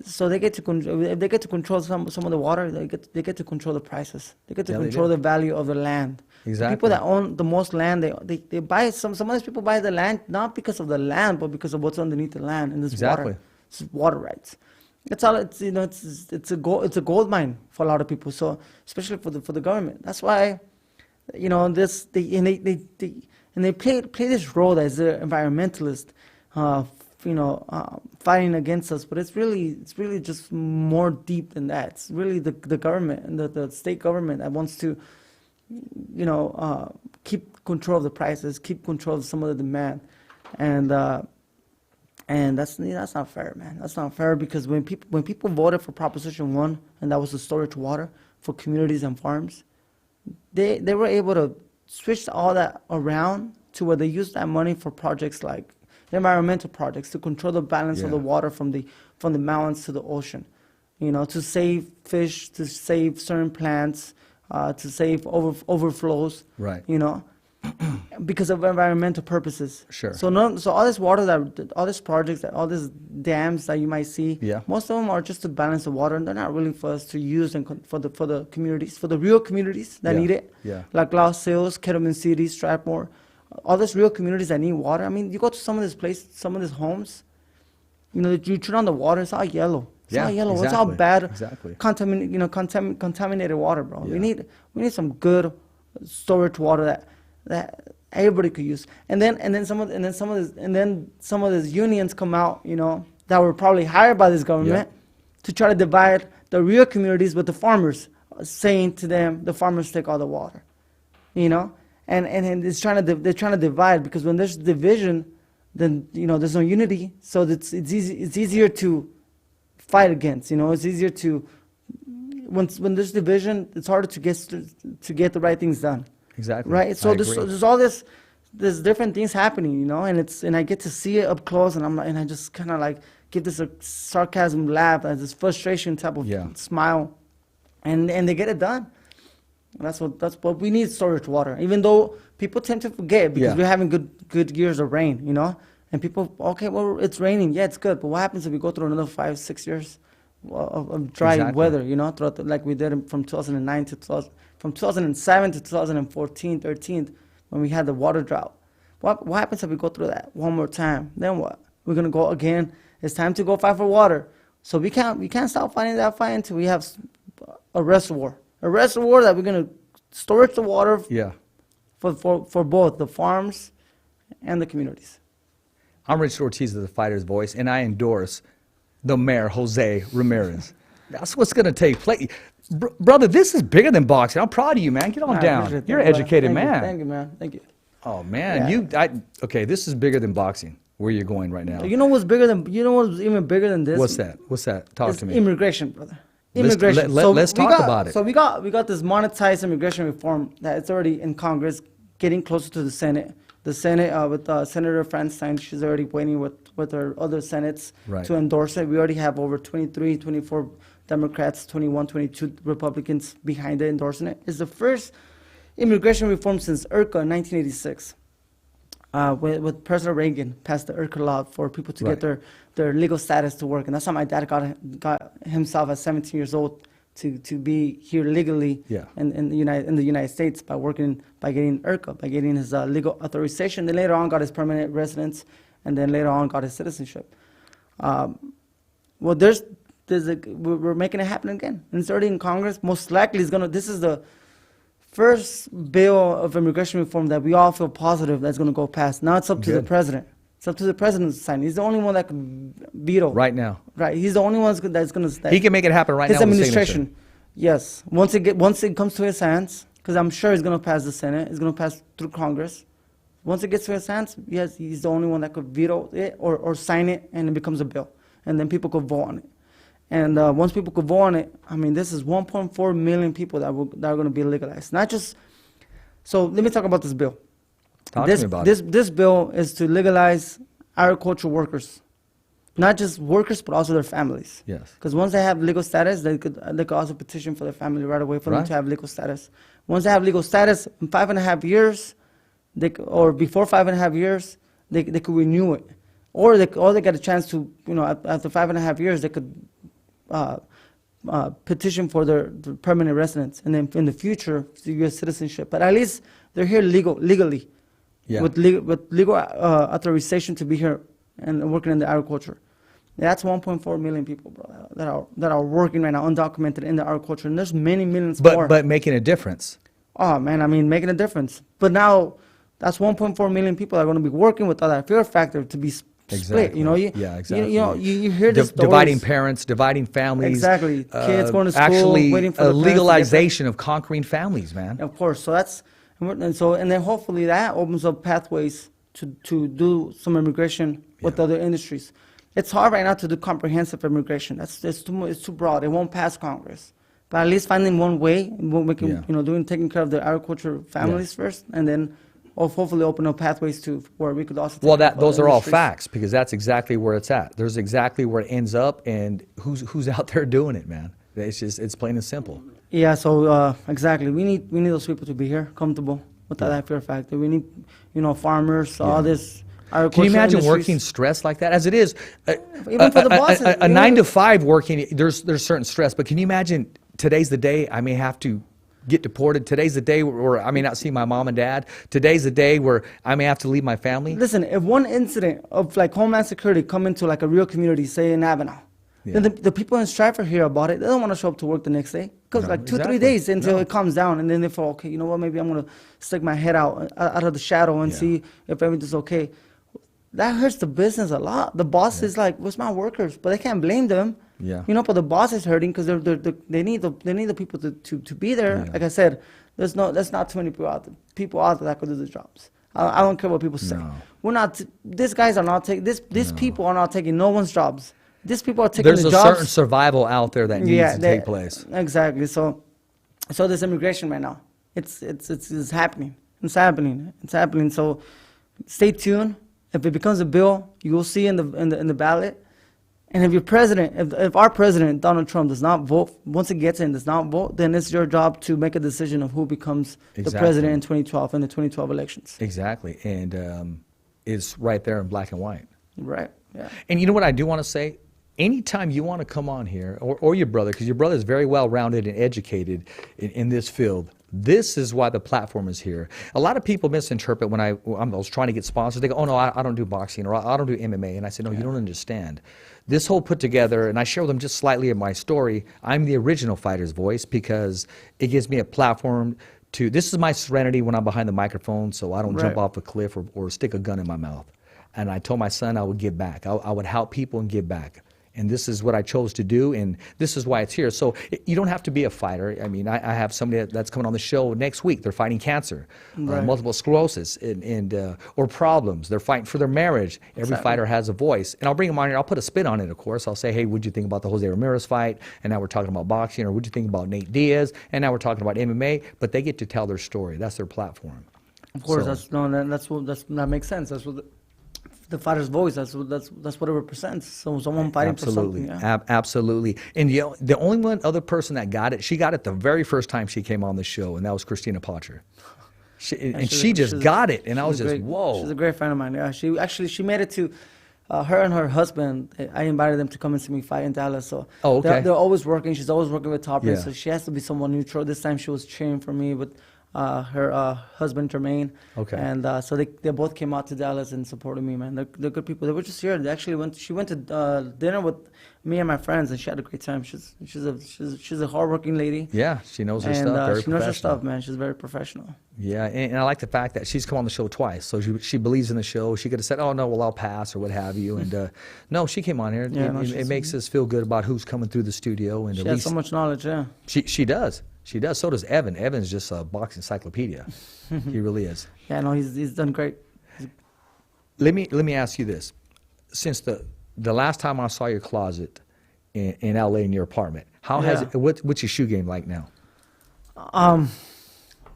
So they get to control. If they get to control some of the water, they get to control the prices. They get to control the value of the land. Exactly. The people that own the most land, they buy some of these people buy the land not because of the land, but because of what's underneath the land and this water. It's water rights. That's all. It's a gold mine for a lot of people. So especially for the government. That's why. They play this role as the environmentalist, fighting against us. But it's really just more deep than that. It's really the government and the state government that wants to, keep control of the prices, keep control of some of the demand, and that's not fair, man. That's not fair because when people voted for Proposition 1, and that was the storage water for communities and farms. They were able to switch all that around to where they use that money for projects like environmental projects to control the balance of the water from the mountains to the ocean, to save fish, to save certain plants, to save overflows, right? because of environmental purposes. Sure. So all this water all these projects, all these dams that you might see, Yeah. most of them are just to balance the water, and they're not really for us to use and for the communities, for the real communities that Yeah. need it. Yeah. Like Los Hills, Kettleman City, Strathmore, all these real communities that need water. I mean, you go to some of these places, some of these homes, you know, you turn on the water, it's all yellow. It's all yellow. It's all exactly. bad. Exactly. Contaminated water, bro. Yeah. We need some good storage water that everybody could use. And then some of these unions come out, you know, that were probably hired by this government to try to divide the real communities with the farmers, saying to them, the farmers take all the water, you know, and they're trying to divide, because when there's division, then, you know, there's no unity. So it's easier to fight against, you know, it's easier to, when there's division, it's harder to get the right things done. Exactly. Right. So I there's agree. all there's different things happening, you know, and I get to see it up close, and I just kind of like give this a sarcasm laugh, this frustration type of smile, and they get it done. That's what we need, storage water. Even though people tend to forget, because we're having good years of rain, you know, and people, okay, well, it's raining, yeah, it's good, but what happens if we go through another 5-6 years of dry weather, you know, throughout like we did from 2009 to 2000, from 2007 to 2014, 13, when we had the water drought. What happens if we go through that one more time? Then what? We're gonna go again. It's time to go fight for water. So we can't stop fighting that fight until we have a reservoir that we're gonna storage the water. For both the farms and the communities. I'm Rich Ortiz of the Fighter's Voice, and I endorse the mayor, Jose Ramirez. That's what's going to take place. Brother, this is bigger than boxing. I'm proud of you, man. Get on down. You're an educated man. Thank you, man. Thank you. Oh, man. Okay, this is bigger than boxing, where you're going right now. You know what's even bigger than this? What's that? Talk to me. Immigration, brother. Immigration. Let's talk about it. So we got this monetized immigration reform that it's already in Congress, getting closer to the Senate. The Senate with Senator Feinstein, she's already waiting with her other Senates to endorse it. We already have over 23, 24 Democrats, 21, 22 Republicans behind it endorsing it. It's the first immigration reform since IRCA in 1986. With President Reagan passed the IRCA law for people to get their legal status to work. And that's how my dad got himself at 17 years old to be here legally in the United States by getting IRCA, by getting his legal authorization. Then later on got his permanent residence, and then later on got his citizenship. Well, we're making it happen again, and it's already in Congress. Most likely, this is the first bill of immigration reform that we all feel positive that's going to go past. Now it's up to the president. It's up to the president to sign. He's the only one that can veto. Right now. Right. He's the only one that's going to. He can make it happen right now. His administration. Yes. Once it comes to his hands, because I'm sure he's going to pass the Senate. It's going to pass through Congress. Once it gets to his hands, yes, he's the only one that could veto it or sign it, and it becomes a bill, and then people could vote on it. And once people could vote on it, I mean, this is 1.4 million people that are going to be legalized. Not just. So let me talk about this bill. Talk to me about it. This bill is to legalize agricultural workers, not just workers, but also their families. Yes. Because once they have legal status, they could also petition for their family right away for them to have legal status. Once they have legal status, in 5.5 years, or before 5.5 years, they could renew it, or they get a chance to, after 5.5 years, they could petition for their permanent residence, and then in the future, U.S. citizenship. But at least they're here legally. Yeah. With legal authorization to be here and working in the agriculture. That's 1.4 million people, bro, that are working right now, undocumented in the agriculture, and there's many millions more. But making a difference. Oh man, I mean, making a difference. But now, that's 1.4 million people that are going to be working with all that fear factor to be split. Exactly. Exactly. You hear this dividing parents, dividing families. Exactly. Kids going to school, actually waiting for the legalization of conquering families, man. Of course. So that's. And then hopefully that opens up pathways to do some immigration with other industries. It's hard right now to do comprehensive immigration. It's too broad. It won't pass Congress. But at least finding one way, taking care of the agriculture families first, and then hopefully open up pathways to where we could also. Well, those are all facts, because that's exactly where it's at. There's exactly where it ends up, and who's out there doing it, man. It's plain and simple. Yeah, so exactly. We need those people to be here, comfortable, without that fear factor. We need, farmers, all this. Can you imagine working stress like that? As it is, even for the bosses, a 9 to 5 working, there's certain stress. But can you imagine today's the day I may have to get deported? Today's the day where I may not see my mom and dad. Today's the day where I may have to leave my family. Listen, if one incident of like Homeland Security come into like a real community, say in Avenal, then the people in Stratford hear about it. They don't want to show up to work the next day. Because like 2-3 days until it calms down. And then they feel, okay, you know what, maybe I'm going to stick my head out of the shadow and see if everything's okay. That hurts the business a lot. The boss is like, what's my workers? But they can't blame them. Yeah. But the boss is hurting because they need the people to be there. Yeah. Like I said, there's not too many people out there that could do the jobs. I don't care what people say. No. We're not. These guys are not taking. These people are not taking no one's jobs. These people are taking the jobs. There's a certain survival out there that needs to take place. Exactly. So this immigration right now, it's happening. It's happening. So stay tuned. If it becomes a bill, you will see in the ballot. And if your president, if our president Donald Trump does not vote, once it gets in, does not vote, then it's your job to make a decision of who becomes the president in 2012 in the 2012 elections. Exactly, and it's right there in black and white. Right. Yeah. And you know what I do want to say? Anytime you want to come on here, or your brother, because your brother is very well rounded and educated in this field. This is why the platform is here. A lot of people misinterpret when I was trying to get sponsors. They go, oh, no, I don't do boxing, or I don't do MMA. And I said, no, you don't understand. This whole put together, and I share with them just slightly of my story, I'm the original fighter's voice because it gives me a platform to, this is my serenity when I'm behind the microphone, so I don't jump off a cliff or stick a gun in my mouth. And I told my son I would give back. I would help people and give back. And this is what I chose to do, and this is why it's here. So you don't have to be a fighter. I mean, I have somebody that's coming on the show next week. They're fighting cancer, multiple sclerosis, or problems. They're fighting for their marriage. Every fighter has a voice. And I'll bring them on here. I'll put a spin on it, of course. I'll say, hey, what'd you think about the Jose Ramirez fight? And now we're talking about boxing. Or what'd you think about Nate Diaz? And now we're talking about MMA. But they get to tell their story. That's their platform. Of course, that makes sense. That's what the fighter's voice, that's what it represents. So someone fighting for something. Yeah. Absolutely. And the only one other person that got it, she got it the very first time she came on the show, and that was Christina Potter. She just got it, and I was just, whoa. She's a great friend of mine. Yeah, she made it to her and her husband. I invited them to come and see me fight in Dallas. So they're always working. She's always working with top ranks, so she has to be someone neutral. This time she was cheering for me with her husband Jermaine, and so they both came out to Dallas and supported me, man. They're good people. They were just here. They actually she went to dinner with me and my friends, and she had a great time. She's a hardworking lady. Yeah, she knows her stuff. Very she knows her stuff, man. She's very professional. Yeah, and I like the fact that she's come on the show twice. So she believes in the show. She could have said, "Oh no, well I'll pass" or what have you. And no, she came on here. Yeah, it makes us feel good about who's coming through the studio. And she has so much knowledge. Yeah, she does. She does. So does Evan. Evan's just a boxing encyclopedia. He really is. Yeah, no, he's done great. Let me ask you this: since the last time I saw your closet in LA in your apartment, how has it? What's your shoe game like now?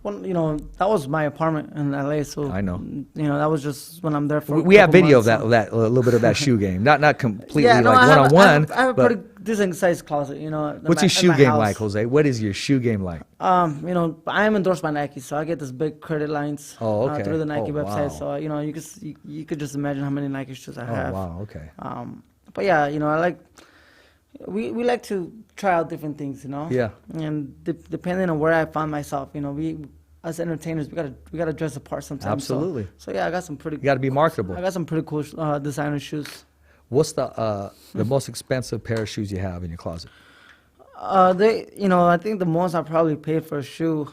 Well, that was my apartment in LA, so I know. That was just when I'm there for. We have video months, of that a little bit of that shoe game, not completely one-on-one. I have a pretty decent sized closet, What's your shoe game like, Jose? What is your shoe game like? I am endorsed by Nike, so I get this big credit lines through the Nike website. Wow. So you could just imagine how many Nike shoes I have. Oh wow, okay. But yeah, I like. We like to try out different things, Yeah. And depending on where I find myself, we as entertainers we gotta dress the part sometimes. Absolutely. So yeah, I got some pretty. You got to be marketable. I got some pretty cool designer shoes. What's the most expensive pair of shoes you have in your closet? I think the most I probably paid for a shoe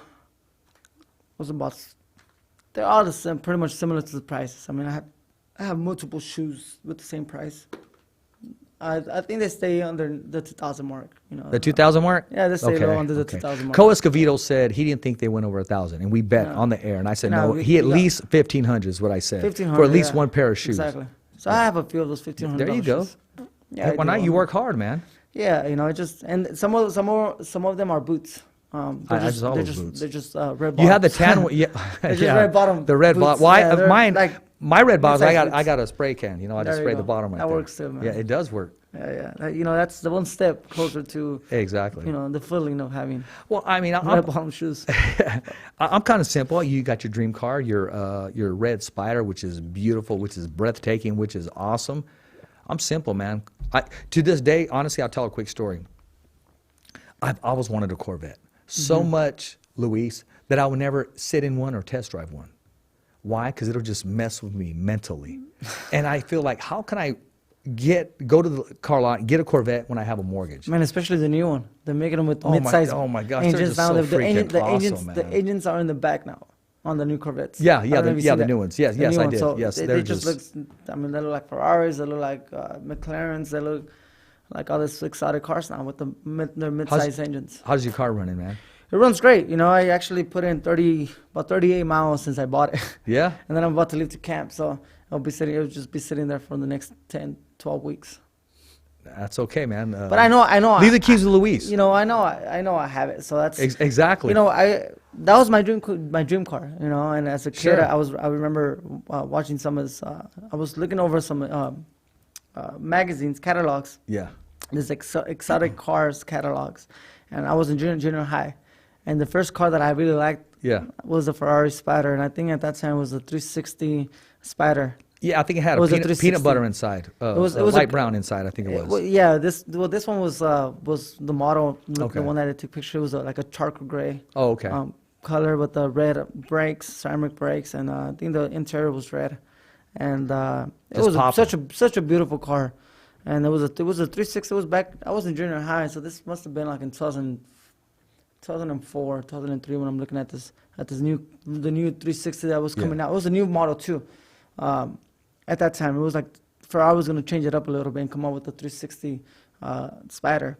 was about. They're all the same, pretty much similar to the prices. I mean, I have multiple shoes with the same price. I think they stay under the 2,000 mark. The 2,000 mark? Yeah, they stay low under the 2,000 mark. ESCOVEDO said he didn't think they went over 1,000, and we bet on the air. And I said no. He at least 1,500 is what I said 1,500 for at least one pair of shoes. Exactly. So I have a few of those 1,500. There you go. Shoes. Yeah. Why not? You work hard, man. Yeah, and some of them are boots. I just saw those boots. They're just red bottoms. You have the tan one, yeah. They're just red bottom. The red bottom. boots. Well, Yeah, mine, like my red bottoms. mid-size I got boots. a spray can. You know, I There just you spray go. the bottom right That there. works too, man. Yeah, it does work. Yeah. You know, that's the one step closer to, Exactly. you know, the feeling of having Well, I mean, red bottom shoes. I'm kind of simple. You got your dream car, your red Spider, which is beautiful, which is breathtaking, which is awesome. I'm simple, man. To this day, honestly, I'll tell a quick story. I've always wanted a Corvette. So much, Luis, that I would never sit in one or test drive one. Why? Because it'll just mess with me mentally. And I feel like, how can I go to the car lot and get a Corvette when I have a mortgage? Man, especially the new one. They're making them with mid-size oh my gosh, they're engines just now. so The freaking awesome, man. the engines are in the back now on the new Corvettes. Yeah, I don't know if you see the that. new ones. Yes, The yes, new I ones. did. So Yes, they they're just look. I mean, they look like Ferraris. They look like McLarens. They look like all these exotic cars now with their mid-size engines. How's your car running, man? It runs great. You know, I actually put in about 38 miles since I bought it. Yeah? And then I'm about to leave to camp, so it'll just be sitting there for the next 10, 12 weeks. That's okay, man. But I know. Leave the keys to Luis. You know, I know I have it. So that's exactly. You know, that was my dream car. You know, and as a kid, Sure. I remember watching some of this. I was looking over some magazines, catalogs. Yeah. This exotic cars catalogs, and I was in junior high, and the first car that I really liked was a Ferrari Spider, and I think at that time it was a 360 Spider. Yeah, I think it had peanut butter inside. It was light brown inside, I think it was. Well, yeah, this one was the model, Okay. the one that I took picture was like a charcoal gray. Oh, okay. Color with the red brakes, ceramic brakes, and I think the interior was red, and it was such a beautiful car, and it was a 360. It was back. I was in junior high, so this must have been like in 2004, 2003 when I'm looking at the new 360 that was coming out. It was a new model too. At that time, it was like Ferrari was going to change it up a little bit and come out with the 360 Spider.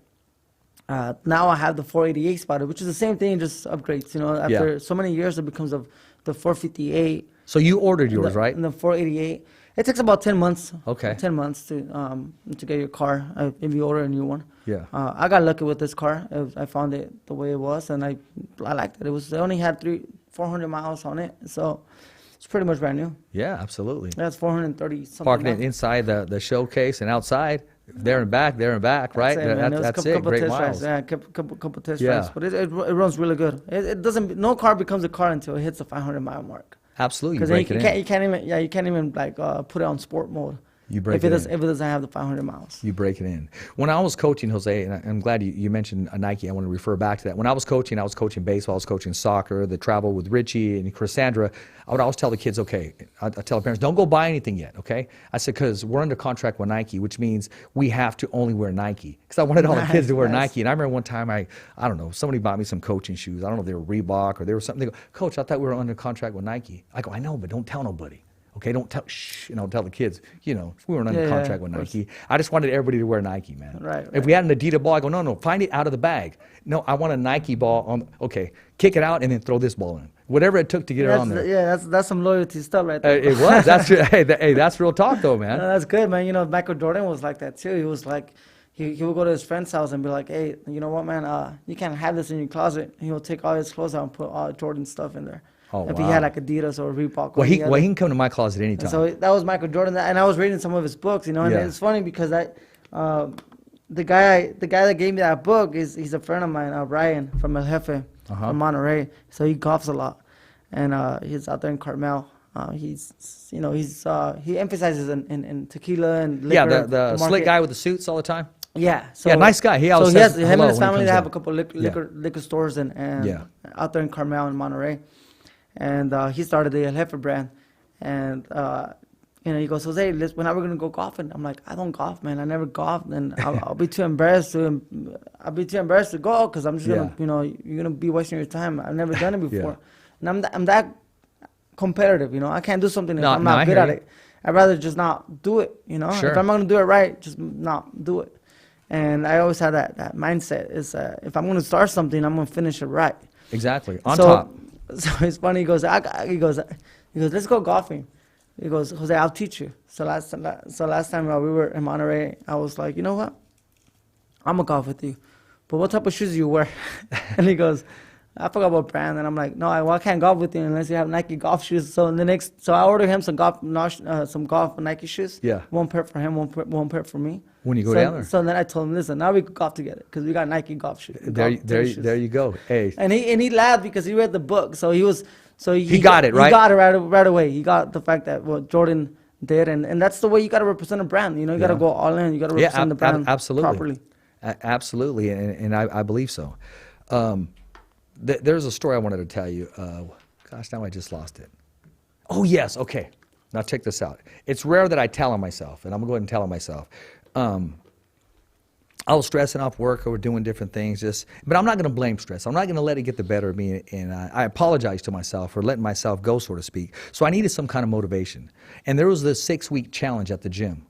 Now I have the 488 Spider, which is the same thing, just upgrades. You know, after so many years, it becomes the 458. So you ordered yours, right? And the 488. It takes about 10 months. Okay. 10 months to get your car if you order a new one. Yeah. I got lucky with this car. I found it the way it was, and I liked it. It only had 400 miles on it, so it's pretty much brand new. Yeah, absolutely. That's 430 something. Parking it inside the showcase and outside, there and back, right? That's it. Great miles. Yeah, couple test drives, but it runs really good. It doesn't. No car becomes a car until it hits the 500-mile mark. Absolutely, Because you can't even like put it on sport mode. You break if it doesn't have the 500 miles. You break it in. When I was coaching, Jose, and I'm glad you mentioned Nike. I want to refer back to that. When I was coaching baseball, I was coaching soccer, the travel with Richie and Cassandra. I would always tell the kids, okay, I tell the parents, don't go buy anything yet, okay? I said, because we're under contract with Nike, which means we have to only wear Nike. Because I wanted all the kids to wear Nike. And I remember one time, I don't know, somebody bought me some coaching shoes. I don't know if they were Reebok or they were something. They go, Coach, I thought we were under contract with Nike. I go, I know, but don't tell nobody. Okay, don't tell, tell the kids, we weren't under contract with Nike. I just wanted everybody to wear Nike, man. Right. If we had an Adidas ball, I go, no, find it out of the bag. No, I want a Nike ball okay, kick it out and then throw this ball in. Whatever it took to get it on there. That's some loyalty stuff right there. It was. That's hey, that's real talk though, man. That's good, man. Michael Jordan was like that too. He was like, he would go to his friend's house and be like, hey, you know what, man? You can't have this in your closet. He would take all his clothes out and put all Jordan stuff in there. Oh, if wow. he had like Adidas or Reebok. Well, he can come to my closet anytime. And so that was Michael Jordan, and I was reading some of his books, and it's funny because the guy that gave me that book he's a friend of mine, Ryan from El Jefe, from Monterey. So he golfs a lot, and he's out there in Carmel. He emphasizes in tequila and liquor. Yeah, the slick guy with the suits all the time. Yeah, nice guy. He always says him and his hello when family. he They comes have in. a couple liquor stores and out there in Carmel and Monterey. And he started the El Jefe brand, and he goes, Jose, when are we gonna go golfing? I'm like, I don't golf, man. I never golfed, and I'll be too embarrassed to go because I'm just gonna, you're gonna be wasting your time. I've never done it before, and I'm that competitive, I can't do something if I'm not good at it. I'd rather just not do it, Sure. If I'm not gonna do it right, just not do it. And I always had that mindset is if I'm gonna start something, I'm gonna finish it right. Exactly on top. So it's funny. He goes, let's go golfing. He goes, Jose, I'll teach you. So last time we were in Monterey, I was like, you know what? I'm gonna golf with you. but what type of shoes do you wear? And he goes, I forgot what brand. And I'm like, no, I can't golf with you unless you have Nike golf shoes. So I ordered him some golf Nike shoes. Yeah. One pair for him, one pair for me. When you go down there. So then I told him, listen, now we can golf together because we got Nike golf shoes. There you go. Hey. And he laughed because he read the book. So he got it, right? He got it right away. He got the fact that what Jordan did, and that's the way you got to represent a brand. You know, you got to go all in. You got to represent the brand properly. Absolutely, and I believe so. There's a story I wanted to tell you. Gosh, now I just lost it. Oh, yes. Okay. Now check this out. It's rare that I tell on myself, and I'm going to go ahead and tell on myself. I was stressing off work or doing different things, but I'm not going to blame stress. I'm not going to let it get the better of me, and I apologize to myself for letting myself go, so to speak. So I needed some kind of motivation. And there was this 6-week challenge at the gym,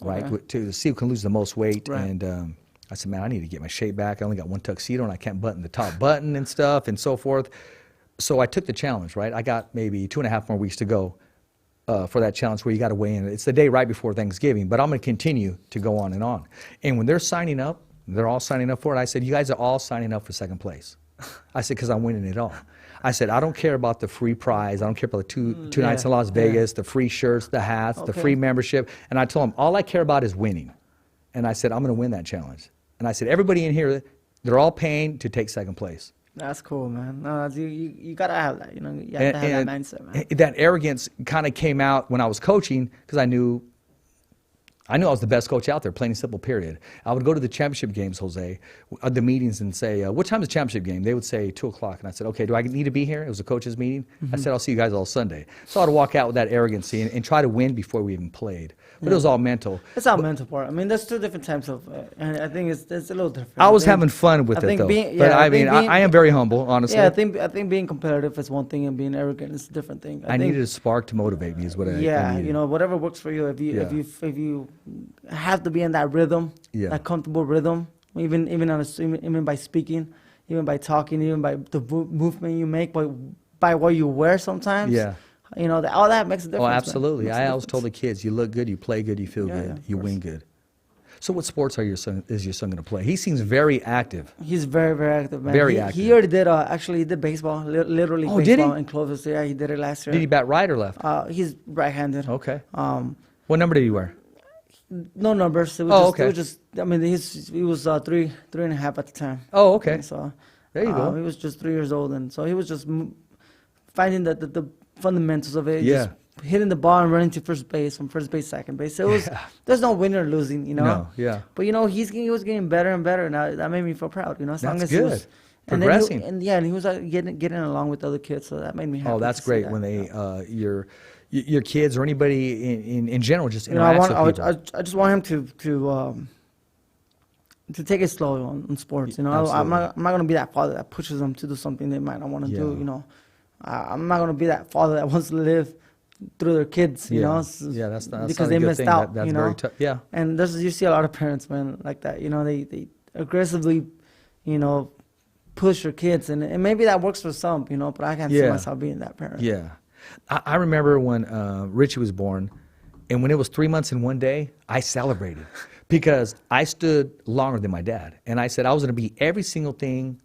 right, to see who can lose the most weight. Right. And I said, man, I need to get my shape back. I only got one tuxedo, and I can't button the top button and stuff and so forth. So I took the challenge, right? I got maybe 2.5 more weeks to go for that challenge where you got to weigh in. It's the day right before Thanksgiving, but I'm going to continue to go on and on. And when they're signing up, they're all signing up for it. I said, you guys are all signing up for second place. I said, because I'm winning it all. I said, I don't care about the free prize. I don't care about the two nights in Las Vegas, the free shirts, the hats, the free membership. And I told them, all I care about is winning. And I said, I'm going to win that challenge. And I said, everybody in here, they're all paying to take second place. That's cool, man. No, you got to have that. You know, you have to have that mindset, man. That arrogance kind of came out when I was coaching because I knew I was the best coach out there, plain and simple, period. I would go to the championship games, Jose, the meetings, and say, what time is the championship game? They would say 2 o'clock. And I said, okay, do I need to be here? It was a coach's meeting. I said, I'll see you guys all Sunday. So I'd walk out with that arrogancy and try to win before we even played. But it was all mental. It's all mental part. I mean, there's 2 different types of, and I think it's a little different. I was having fun with it, though. But I am very humble, honestly. Yeah, I think being competitive is one thing, and being arrogant is a different thing. I needed a spark to motivate me, is what I needed. You know, whatever works for you. If you have to be in that rhythm, that comfortable rhythm, even by speaking, even by talking, even by the movement you make, by what you wear sometimes. Yeah. You know, all that makes a difference. Oh, absolutely. I always told the kids, you look good, you play good, you feel good, you win good. So what sports is your son going to play? He seems very active. He's very, very active, man. Very active. He already did, he did baseball, literally baseball did he? in Clovis. Yeah, he did it last year. Did he bat right or left? He's right-handed. Okay. What number did he wear? No numbers. It was It was just, I mean, he was 3.5 at the time. Oh, okay. And so there you go. He was just 3 years old, and so he was just finding the fundamentals of it. Yeah. Just hitting the ball and running to first base, from first base, second base. So there's no winning or losing, you know. No, yeah. But you know, he was getting better and better, and that made me feel proud. You know, as long that's as good. He was Progressing. And he was getting along with other kids, so that made me happy. Oh, that's great when they your kids or anybody in general just interacts with people. I just want him to take it slow on sports. You know, I'm not gonna be that father that pushes them to do something they might not want to do. You know, I'm not gonna be that father that wants to live through their kids. You know, that's because they missed out. That's you know, very tough. Yeah, and you see a lot of parents, man, like that. You know, they aggressively, you know, push your kids, and maybe that works for some. You know, but I can't see myself being that parent. Yeah. I remember when Richie was born, and when it was 3 months and 1 day, I celebrated because I stood longer than my dad. And I said I was going to be every single thing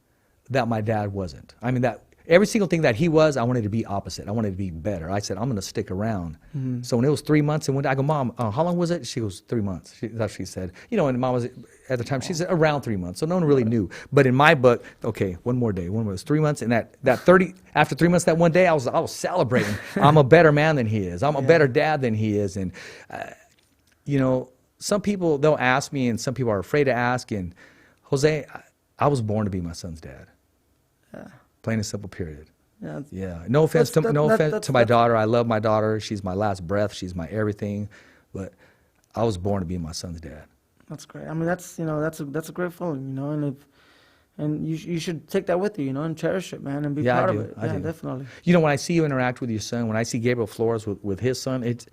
that my dad wasn't. I mean, that every single thing that he was, I wanted to be opposite. I wanted to be better. I said, I'm going to stick around. Mm-hmm. So when it was 3 months and 1 day, I go, Mom, how long was it? She goes, 3 months. That's what she said. You know, and Mom was, at the time, she said around 3 months. So no one really knew. But in my book, okay, one more day. One more. It was 3 months. And after 3 months, that 1 day, I was celebrating. I'm a better man than he is. I'm a better dad than he is. And, you know, some people, they'll ask me, and some people are afraid to ask. And Jose, I was born to be my son's dad. Yeah. Plain and simple, period. Yeah. No offense to my daughter. I love my daughter. She's my last breath. She's my everything. But I was born to be my son's dad. That's great. I mean, that's a great feeling, you know, and you should take that with you, you know, and cherish it, man, and be proud of it. I do. Definitely. You know, when I see you interact with your son, when I see Gabriel Flores with his son, it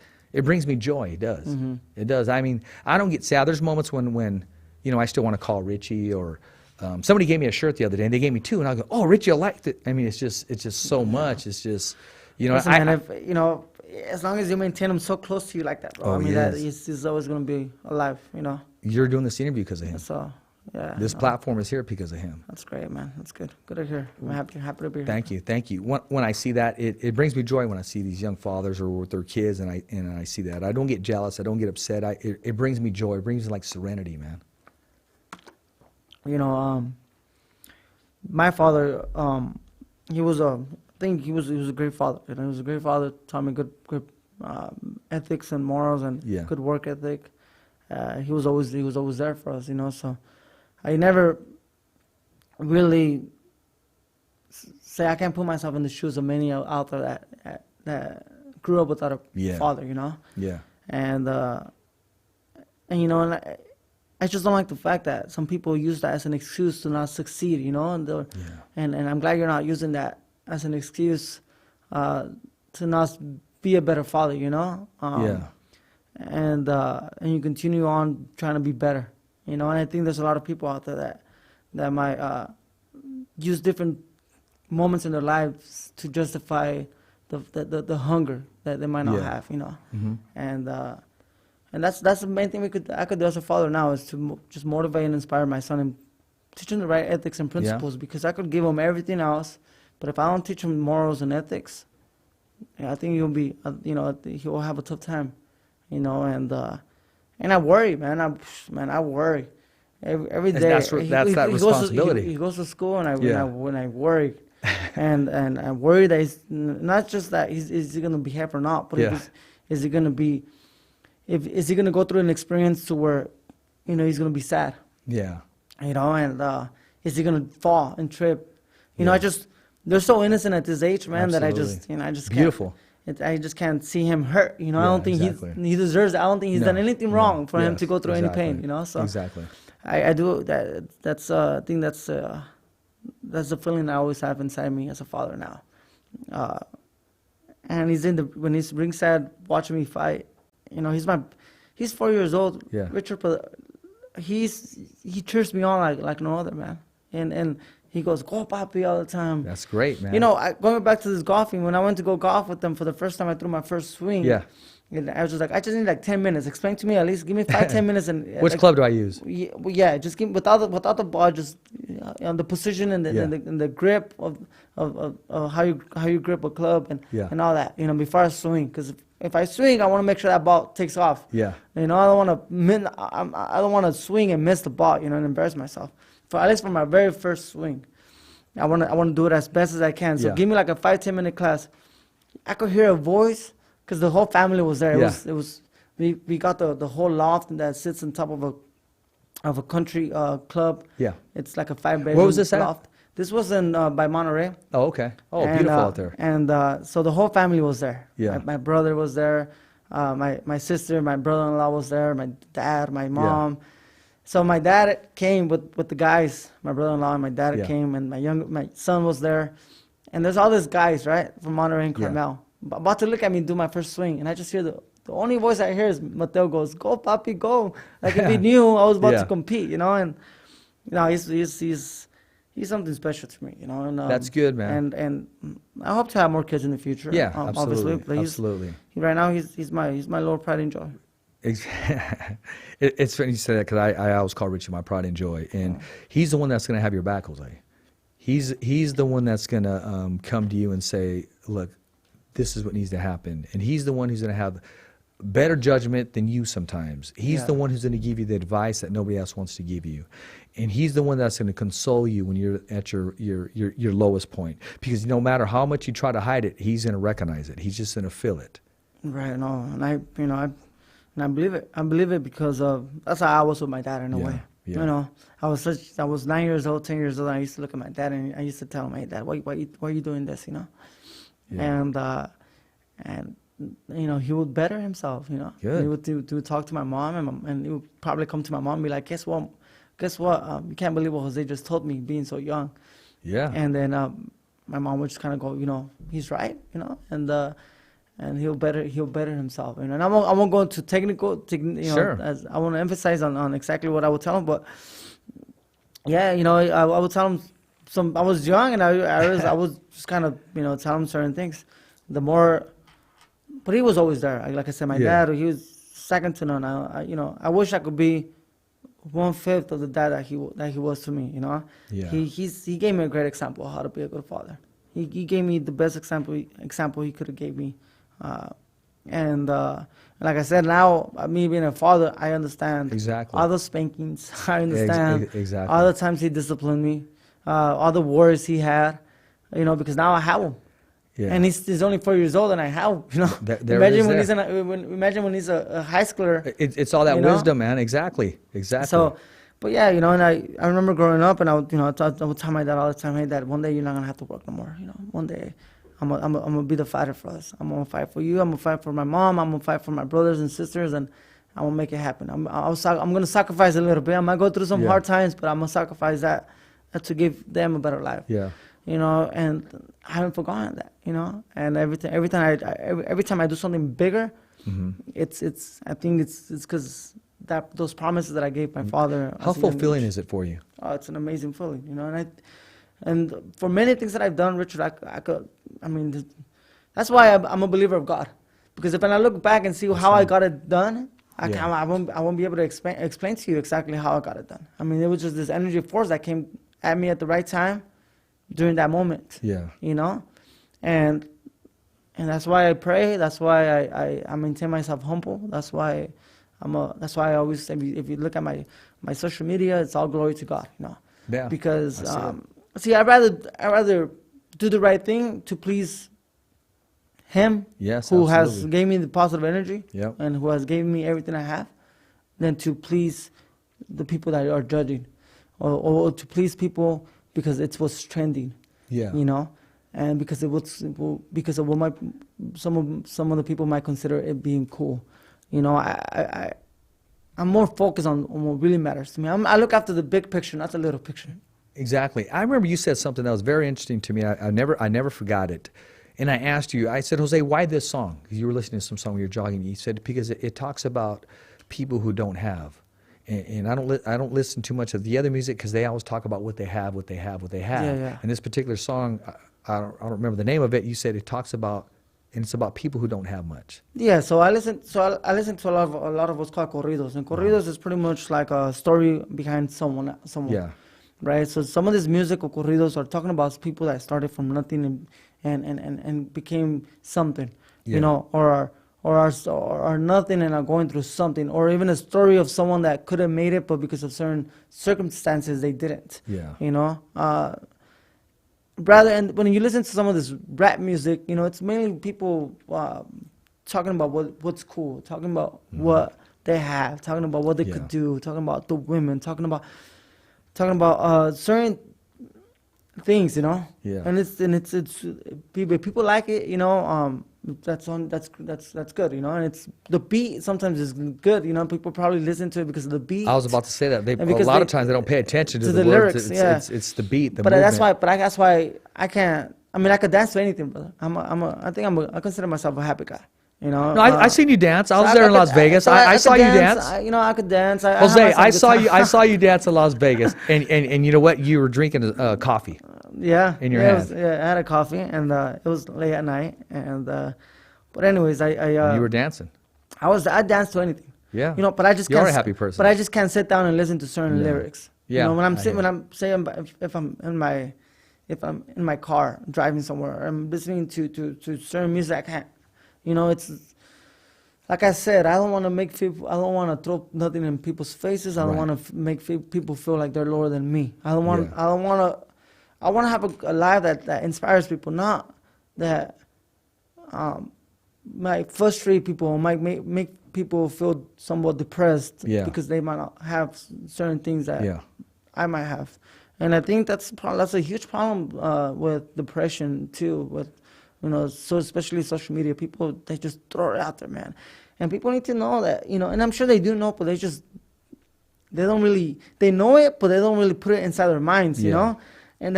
brings me joy. It does. Mm-hmm. It does. I mean, I don't get sad. There's moments when you know, I still want to call Richie or. Somebody gave me a shirt the other day, and they gave me 2, and I go, "Oh, Richie, I liked it." I mean, it's just so much. It's just, you know, listen, man, you know, as long as you maintain him so close to you like that, bro. I mean, that he's always going to be alive. You know. You're doing this interview because of him. That's all. Yeah. This no, platform is here because of him. That's great, man. That's good. Good to hear. I'm happy to be here. Thank you, thank you. When I see that, it brings me joy when I see these young fathers or with their kids, and I see that. I don't get jealous. I don't get upset. It brings me joy. It brings me like serenity, man. You know, my father, he was I think he was a great father. You know, he was a great father. Taught me good ethics and morals and Yeah. good work ethic. He was always there for us. You know, so I never really say I can't put myself in the shoes of many out there that grew up without a father. You know. Yeah. And you know, and I just don't like the fact that some people use that as an excuse to not succeed, you know, and I'm glad you're not using that as an excuse to not be a better father, you know. And you continue on trying to be better, you know. And I think there's a lot of people out there that might use different moments in their lives to justify the hunger that they might not have, you know. Mm-hmm. And that's the main thing I could do as a father now is to just motivate and inspire my son and teach him the right ethics and principles, because I could give him everything else, but if I don't teach him morals and ethics, I think he'll be, you know, he'll have a tough time, you know. And I worry, man. I worry every day. That's that responsibility. He goes to school, and I worry, and I worry that he's not just that is he gonna behave or not, but is he gonna be. Is he going to go through an experience to where, you know, he's going to be sad? Yeah. You know, and is he going to fall and trip? You know, they're so innocent at this age, man, Absolutely. that I just can't. Beautiful. I just can't see him hurt. You know, I don't think he deserves it. I don't think he's done anything wrong for him to go through any pain, you know? So exactly. I do that. I think that's the feeling I always have inside me as a father now. And when he's ringside watching me fight, you know, he's 4 years old. Yeah. Richard, but he cheers me on like no other, man. And he goes, "Go, papi," all the time. That's great, man. You know, going back to this golfing, when I went to go golf with them for the first time, I threw my first swing. Yeah. And I was just like, I just need like 10 minutes. Explain to me at least. Give me 5-10 minutes. And which club do I use? Yeah, just give without the ball, just on the position and the grip of how you grip a club and all that. You know, before I swing, because if I swing, I want to make sure that ball takes off. Yeah. You know, I don't want to swing and miss the ball. You know, and embarrass myself. At least for my very first swing, I want to do it as best as I can. So give me like a 5-10 minute class. I could hear a voice. Because the whole family was there. We got the whole loft that sits on top of a country club. Yeah. It's like a 5-bedroom Where was this loft. This was in by Monterey. Oh, okay. Oh, beautiful out there. And so the whole family was there. Yeah. My brother was there. My sister, my brother-in-law was there. My dad, my mom. Yeah. So my dad came with the guys. My brother-in-law and my dad came, and my son was there. And there's all these guys, right, from Monterey and Carmel. About to look at me do my first swing, and I just hear the only voice I hear is Mateo goes, "Go, papi, go!" Like if he knew I was about to compete, you know. And you know, he's something special to me, you know. And that's good, man. And I hope to have more kids in the future. Yeah, absolutely, obviously. Absolutely. Right now, he's my little pride and joy. It's funny you say that, because I always call Richie my pride and joy, and he's the one that's going to have your back, Jose. He's the one that's going to come to you and say, "Look, this is what needs to happen." And he's the one who's going to have better judgment than you sometimes. He's the one who's going to give you the advice that nobody else wants to give you. And he's the one that's going to console you when you're at your lowest point. Because no matter how much you try to hide it, he's going to recognize it. He's just going to feel it. Right. No. And I believe it. I believe it because that's how I was with my dad in a way. Yeah. You know, I was 9 years old, 10 years old. And I used to look at my dad and I used to tell him, "Hey, Dad, why are you doing this?" You know. Yeah. And you know, he would better himself, you know. Good. He would talk to my mom, and he would probably come to my mom and be like, guess what, you can't believe what Jose just told me, being so young. Yeah. And then my mom would just kind of go, you know, he's right, you know, and he'll better himself, you know. And I won't go into technical, you know, sure. As I want to emphasize on exactly what I would tell him, but yeah, you know, I would tell him I was young, and I was just kind of, you know, tell him certain things. But he was always there. Like I said, my dad, he was second to none. You know, I wish I could be 1/5 of the dad that he was to me. You know, Yeah. he gave me a great example of how to be a good father. He gave me the best example he could have gave me, and like I said, now me being a father, I understand Exactly. all the spankings. I understand exactly. all the times he disciplined me, all the worries he had, you know, because now I have him. Yeah. And he's only 4 years old, and I have, you know. There imagine it is imagine when he's a high schooler. It's all that you know? wisdom, man. Exactly. So, but yeah, you know, and I remember growing up, and I would, you know, I would tell my dad all the time, hey, Dad, one day you're not gonna have to work no more. You know, one day I'm gonna be the fighter for us. I'm gonna fight for you. I'm gonna fight for my mom. I'm gonna fight for my brothers and sisters, and I'm gonna make it happen. I'm gonna sacrifice a little bit. I might go through some hard times, but I'm gonna sacrifice that to give them a better life. Yeah. You know, and I haven't forgotten that. You know, and every time I do something bigger, it's I think it's because those promises that I gave my father. How fulfilling is it for you? Oh, it's an amazing feeling, you know. And for many things that I've done, Richard, that's why I'm a believer of God, because when I look back and see how I got it done, I won't be able to explain to you exactly how I got it done. I mean, it was just this energy force that came at me at the right time during that moment. Yeah. You know, and that's why I pray. That's why I maintain myself humble. That's why I always say, if you look at my social media, it's all glory to God. You know. Yeah. Because I'd rather do the right thing to please Him, Yes, who absolutely. has gave me the positive energy, Yep. and who has given me everything I have, than to please the people that are judging, or to please people because it's what's trending. Yeah. You know, and because of what some of the people might consider it being cool. You know, I'm more focused on what really matters to me. I look after the big picture, not the little picture. Exactly. I remember you said something that was very interesting to me. I never forgot it. And I asked you, I said, Jose, why this song? You were listening to some song when you were jogging. You said, because it talks about people who don't have. And I don't listen too much of the other music because they always talk about what they have. Yeah. And this particular song, I don't remember the name of it. You said it talks about, and it's about people who don't have much. Yeah, so I listen to a lot of what's called corridos, and corridos is pretty much like a story behind someone. Yeah. Right. So some of these musical corridos are talking about people that started from nothing and became something. Yeah. You know, or are nothing and are going through something, or even a story of someone that could have made it, but because of certain circumstances they didn't. Yeah. You know. And when you listen to some of this rap music, you know, it's mainly people talking about what's cool, talking about what they have, talking about what they could do, talking about the women, talking about certain things, you know. Yeah. And it's people like it, you know. That's good, you know. And it's the beat sometimes is good, you know. People probably listen to it because of the beat. I was about to say that. A lot of times they don't pay attention to the lyrics. words. It's the beat, the but movement. that's why I can't. I mean, I could dance to anything, brother. I consider myself a happy guy. You know. No, I seen you dance. I was there in Las Vegas. I saw you dance. I could dance. Jose, I saw you dance in Las Vegas, and you know what? You were drinking coffee. Yeah. In your hand. I had a coffee, and it was late at night, and but anyways, you were dancing. I danced to anything. Yeah. You know, but I just You're can't. a happy person. But I just can't sit down and listen to certain lyrics. Yeah. You know, if I'm in my car driving somewhere, or I'm listening to certain music, I can't. You know, it's like I said, I don't want to throw nothing in people's faces. I don't want to make people feel like they're lower than me. I want to have a life that inspires people, not that might frustrate people or might make people feel somewhat depressed because they might not have certain things that I might have. And I think that's a huge problem with depression too, with, you know, so especially social media. People, they just throw it out there, man. And people need to know that, you know, and I'm sure they do know, but they know it, but they don't really put it inside their minds, you know? And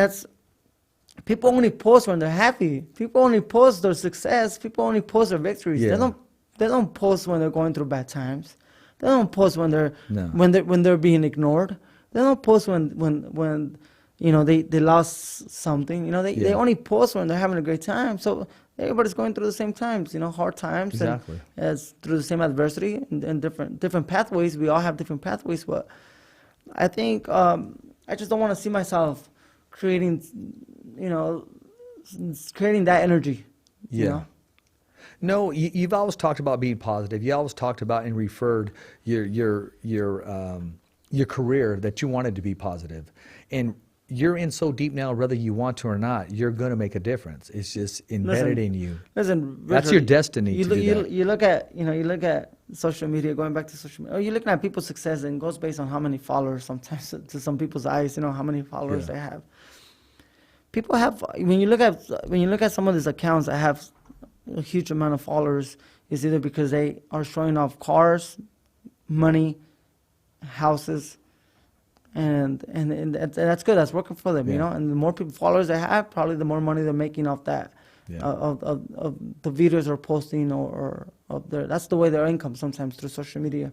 people only post when they're happy. People only post their success. People only post their victories. Yeah. They don't post when they're going through bad times. They don't post when they're being ignored. They don't post when you know they lost something. You know, they only post when they're having a great time. So everybody's going through the same times, you know, hard times. Exactly. And as through the same adversity and different pathways. We all have different pathways, but I think I just don't want to see myself creating, you know, creating that energy. Yeah. You know? No, you've always talked about being positive. You always talked about and referred your career that you wanted to be positive, and you're in so deep now, whether you want to or not, you're going to make a difference. It's just embedded in you. Listen, that's your destiny. You look at social media. Going back to social media, you're looking at people's success, and it goes based on how many followers. Sometimes to some people's eyes, you know how many followers they have. People have when you look at some of these accounts that have a huge amount of followers, is either because they are showing off cars, money, houses, and that's good. That's working for them, you know. And the more people followers they have, probably the more money they're making off that, of the videos they're posting or of their. That's the way their income sometimes through social media.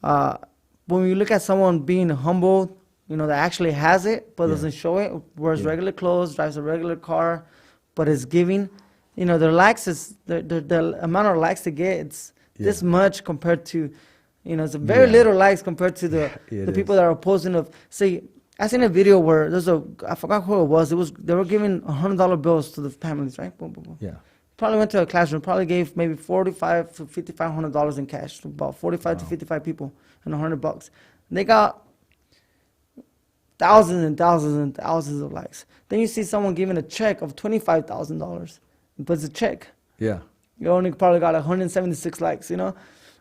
When you look at someone being humble, you know, that actually has it but doesn't show it, wears regular clothes, drives a regular car, but is giving. You know, their likes is the amount of likes they get. It's this much compared to, you know, it's a very little likes compared to the people that are posting of. See, I seen a video where I forgot who it was. They were giving $100 bills to the families, right? Boom, boom, boom. Yeah. Probably went to a classroom. Probably gave maybe $4,500 to $5,500 in cash to about 45 to 55 people and $100. They got thousands and thousands and thousands of likes. Then you see someone giving a check of $25,000. But it's a check. Yeah. You only probably got 176 likes, you know,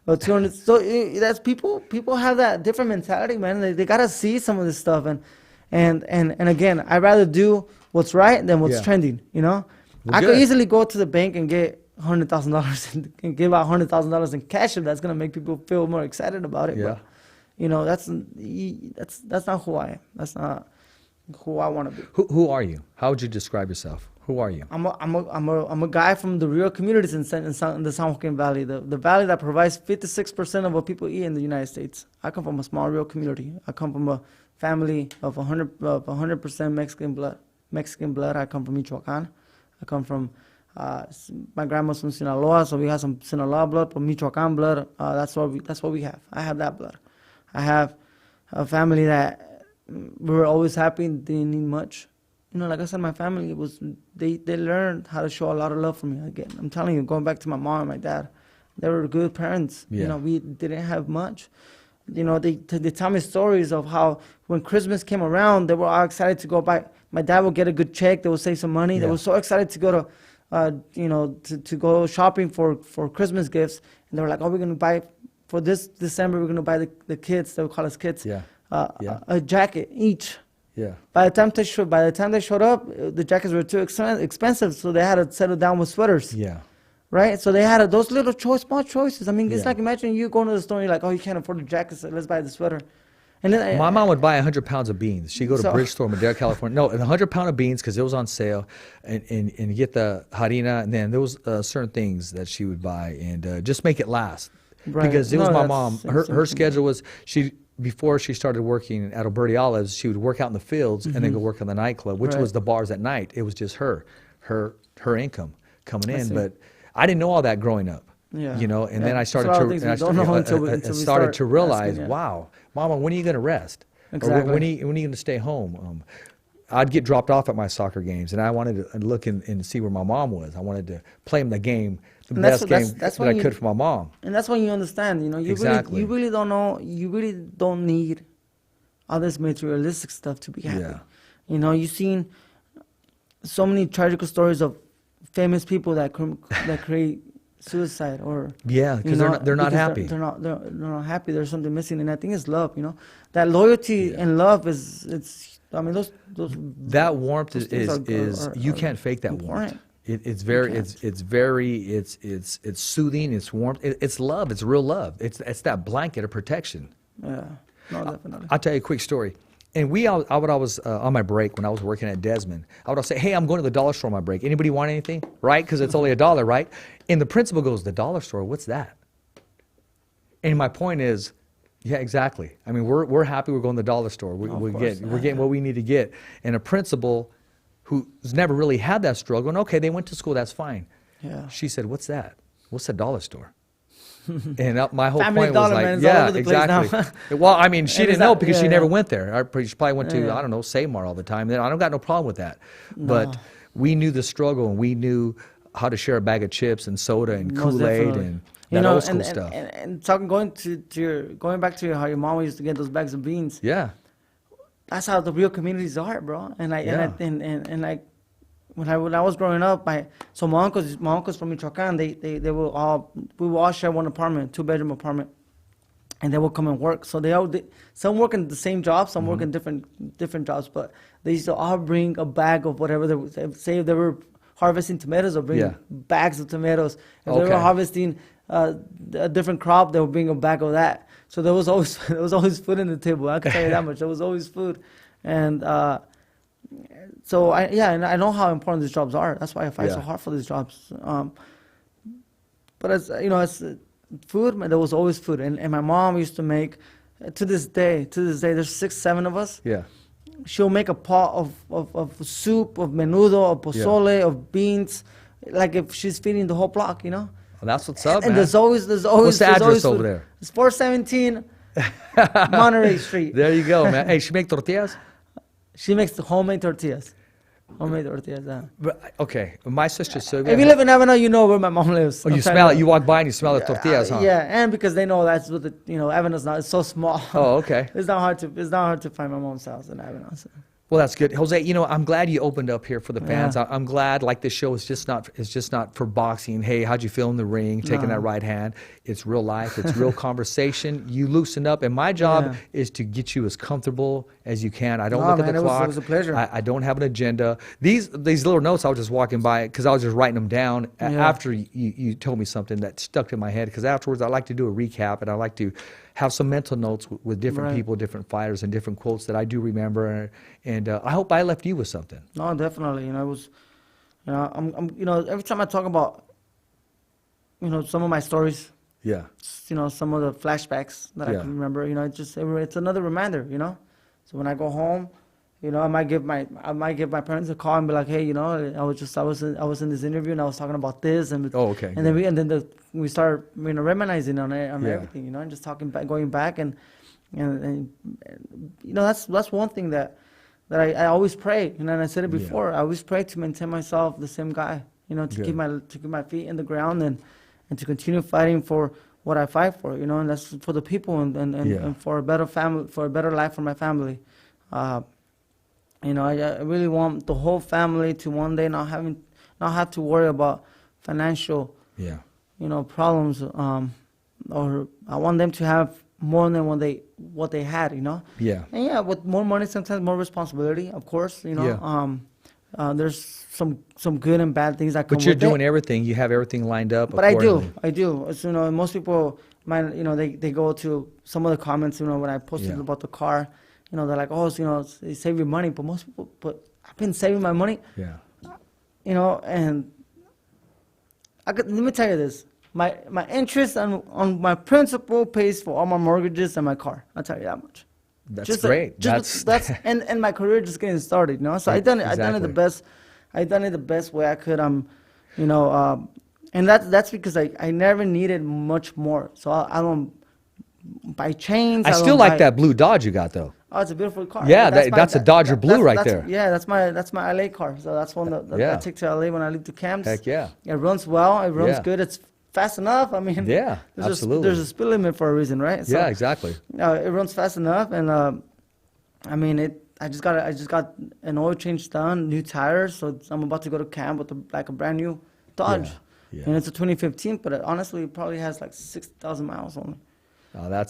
or 200. So that's people have that different mentality, man. They gotta see some of this stuff, and again, I'd rather do what's right than what's trending, you know. Well, I could easily go to the bank and get $100,000 and give out $100,000 in cash if that's gonna make people feel more excited about it. Yeah. But, you know, that's not who I am. That's not who I want to be. Who are you? How would you describe yourself? Who are you? I'm a guy from the rural communities in the San Joaquin Valley, the valley that provides 56% of what people eat in the United States. I come from a small rural community. I come from a family of 100% Mexican blood. I come from Michoacan. I come from my grandma's from Sinaloa, so we have some Sinaloa blood, but Michoacan blood. That's what we have. I have that blood. I have a family that we were always happy. Didn't need much. You know, like I said, my family they learned how to show a lot of love for me. Again, I'm telling you, going back to my mom and my dad, they were good parents. Yeah. You know, we didn't have much. You know, they tell me stories of how when Christmas came around, they were all excited to go buy. My dad would get a good check. They would save some money. Yeah. They were so excited to go to, to go shopping for Christmas gifts. And they were like, oh, we're going to buy, for this December, we're going to buy the kids, they would call us kids, a jacket each. Yeah. By the time they showed up, the jackets were too expensive, so they had to settle down with sweaters. Yeah. Right. So they had those little small choices. I mean, it's like imagine you going to the store and you're like, oh, you can't afford the jacket, so let's buy the sweater. And then my mom would buy 100 pounds of beans. She'd go to Bridgestore, Madera, California. No, 100 pounds of beans because it was on sale, and get the harina, and then there was certain things that she would buy and just make it last. Right. Because it was my mom. Her schedule was before she started working at Alberti Olives, she would work out in the fields and then go work in the nightclub, which was the bars at night. It was just her income coming in. But I didn't know all that growing up. Yeah. You know, and then I started to realize, wow, Mama, when are you going to rest? Exactly. Or when are you going to stay home? I'd get dropped off at my soccer games, and I wanted to look and see where my mom was. I wanted to play the game, best game that I could for my mom. And that's when you understand, you know, you really don't know, you really don't need all this materialistic stuff to be happy. Yeah. You know, you've seen so many tragic stories of famous people that create suicide or because they're not happy. They're not happy. There's something missing, and I think it's love. You know, that loyalty and love it's. I mean, those that warmth is you can't fake that warmth. It's soothing. It's warmth. It's love. It's real love. It's that blanket of protection. Yeah, no, definitely. I'll tell you a quick story. And I would always on my break when I was working at Desmond, I would always say, "Hey, I'm going to the dollar store on my break. Anybody want anything?" Right? Because it's only $1, right? And the principal goes, "The dollar store? What's that?" And my point is, yeah, exactly. I mean, we're happy we're going to the dollar store. We're getting what we need to get. And a principal who's never really had that struggle, and okay, they went to school, that's fine. Yeah. She said, "What's that? What's the dollar store?" And my whole Family point was Dollar, like, man, it's all yeah, over the place now. exactly. Well, I mean, she And didn't is know that- because she yeah, never yeah. went there. She probably went to, I don't know, Samar all the time. I don't got no problem with that. But we knew the struggle, and we knew how to share a bag of chips and soda and Most Kool-Aid definitely. and You that know, old school and, stuff. and talking, going back to how your mom used to get those bags of beans. Yeah. That's how the real communities are, bro. And like, Yeah. and like, when I was growing up, my uncles from Michoacan, we would all share one apartment, 2-bedroom apartment, and they would come and work. So some work in the same job, some work in different jobs, but they used to all bring a bag of whatever say if they were harvesting tomatoes, they'll bring bags of tomatoes. If they were harvesting a different crop, they would bring a bag of that. So there was always food on the table. I can tell you that much. There was always food, and so I know how important these jobs are. That's why I fight so hard for these jobs. But as you know, as food, there was always food, and my mom used to make. To this day, there's 6-7 of us. Yeah. She'll make a pot of soup, of menudo, of pozole, of beans, like if she's feeding the whole block, you know. Well, that's what's up, And man. there's always What's the there's address always over food. there? It's 417 Monterey Street. There you go, man. Hey, she make tortillas? She makes the homemade tortillas. Yeah. But, okay, my sister Sylvia. If you live in Avenel, you know where my mom lives. Oh, you I'm trying smell to- it. You walk by and you smell the tortillas, huh? Yeah, and because they know that's what Avenel's not. It's so small. Oh, okay. It's not hard to find my mom's house in Avenel. So. Well, that's good, Jose. I'm glad you opened up here for the fans. Yeah. I'm glad. Like this show is just not for boxing. Hey, how'd you feel in the ring? Taking that right hand. It's real life. It's real conversation. You loosen up, and my job is to get you as comfortable as you can. I don't look at the clock. It was a pleasure. I don't have an agenda. These little notes I was just walking by because I was just writing them down after you told me something that stuck in my head. Because afterwards I like to do a recap, and I like to have some mental notes with different people, different fighters, and different quotes that I do remember. And I hope I left you with something. No, definitely. It was, I'm every time I talk about, some of my stories, Yeah. some of the flashbacks that I can remember, it's another reminder, So when I go home, I might give my parents a call and be like, hey, I was in this interview and I was talking about this and then we start reminiscing on everything, and just going back and that's one thing that I always pray, and I said it before. I always pray to maintain myself the same guy, to keep my feet in the ground and to continue fighting for what I fight for, and that's for the people and for a better family, for a better life for my family. I really want the whole family to one day not have to worry about financial, problems. Or I want them to have more than what they had, Yeah. And with more money, sometimes more responsibility, of course, there's some good and bad things that come But you're with doing it. everything. You have everything lined up. But I accordingly. do. So, most people might, they go to some of the comments, when I posted about the car, they're like, oh, they save your money. But I've been saving my money. Yeah. And let me tell you this. My interest on my principal pays for all my mortgages and my car. I'll tell you that much. That's great. That's and my career just getting started, So I done it the best. I done it the best way I could. And that's because I never needed much more. So I don't buy chains. I still like that blue Dodge you got though. Oh, it's a beautiful car. Yeah, that's a Dodger Blue right there. Yeah, that's my LA car. So that's one that I take to LA when I leave to camps. Heck yeah. It runs well. It runs good. It's fast enough. I mean, absolutely. There's a speed limit for a reason, right? So, yeah, exactly. It runs fast enough, and I just got an oil change done, new tires. So I'm about to go to camp with a brand new Dodge, and it's a 2015. But honestly, it probably has like 6,000 miles only. Oh, that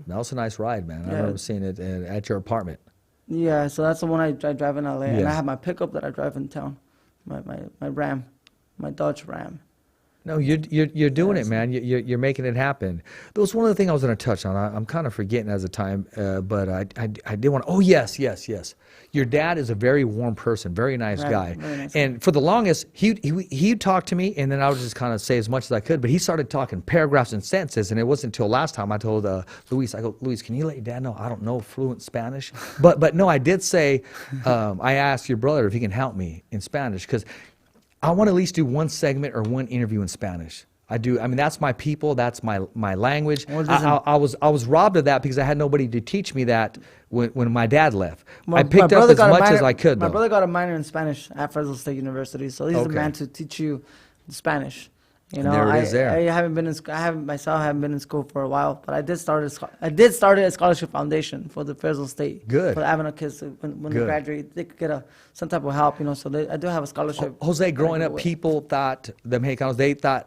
was a nice ride, man. I remember seeing it at your apartment. Yeah, so that's the one I drive in LA, and I have my pickup that I drive in town, my Ram, my Dodge Ram. No, you're doing it, man. You're making it happen. There was one other thing I was going to touch on. I'm kind of forgetting as a time, but I did want to. Oh, yes. Your dad is a very warm person, very nice guy. Very nice. And for the longest, he'd talk to me, and then I would just kind of say as much as I could. But he started talking paragraphs and sentences, and it wasn't until last time I told Luis, I go, Luis, can you let your dad know I don't know fluent Spanish? But no, I did say, I asked your brother if he can help me in Spanish because I want to at least do one segment or one interview in Spanish. I do. I mean, that's my people. That's my language. Well, I was robbed of that because I had nobody to teach me that when my dad left. I My picked up brother as got a much minor- as I could. My Though. brother got a minor in Spanish at Fresno State University, so he's the Okay. man to teach you Spanish. You And know, there it is there. I haven't been in. I haven't been in school for a while, but I did start a scholarship foundation for the Fresno State. Good. For the Avenel kids when they Good. graduate, they could get some type of help. You know, so I do have a scholarship. Jose, growing up, people thought, the Mexicanos, they thought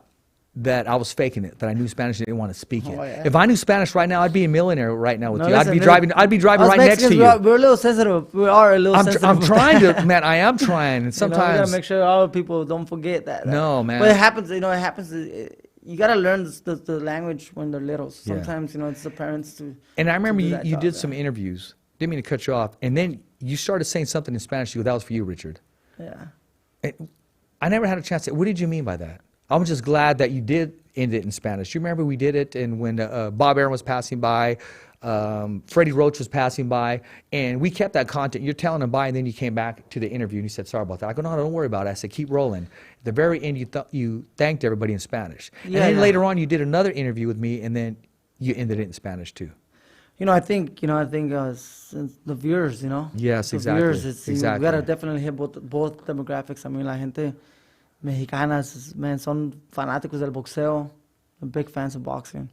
that I was faking it, that I knew Spanish and didn't want to speak it. Oh, yeah. If I knew Spanish right now, I'd be a millionaire right now with No, you. listen, I'd be driving us right next to Mexicans, you. We're a little sensitive. We are a little sensitive. I'm trying to, man. I am trying, and You know, we sometimes gotta make sure all people don't forget that. No, man. But it happens. You know, it happens. You gotta learn the language when they're little. Yeah. Sometimes, you know, it's the parents to. And I remember do you, that you job, did yeah. some interviews. Didn't mean to cut you off. And then you started saying something in Spanish. That was for you, Richard. Yeah. And I never had a chance to. What did you mean by that? I'm just glad that you did end it in Spanish. You remember we did it, and when Bob Aaron was passing by, Freddie Roach was passing by, and we kept that content. You're telling him bye, and then you came back to the interview and you said, sorry about that. I go, no, don't worry about it. I said, keep rolling. At the very end, you thanked everybody in Spanish. And then later on, you did another interview with me, and then you ended it in Spanish too. You know, I think since the viewers, you know. Yes, the exactly. Viewers, Exactly. You gotta definitely hit both demographics. I mean, la gente mexicanas, man, son fanáticos del boxeo, big fans of boxing.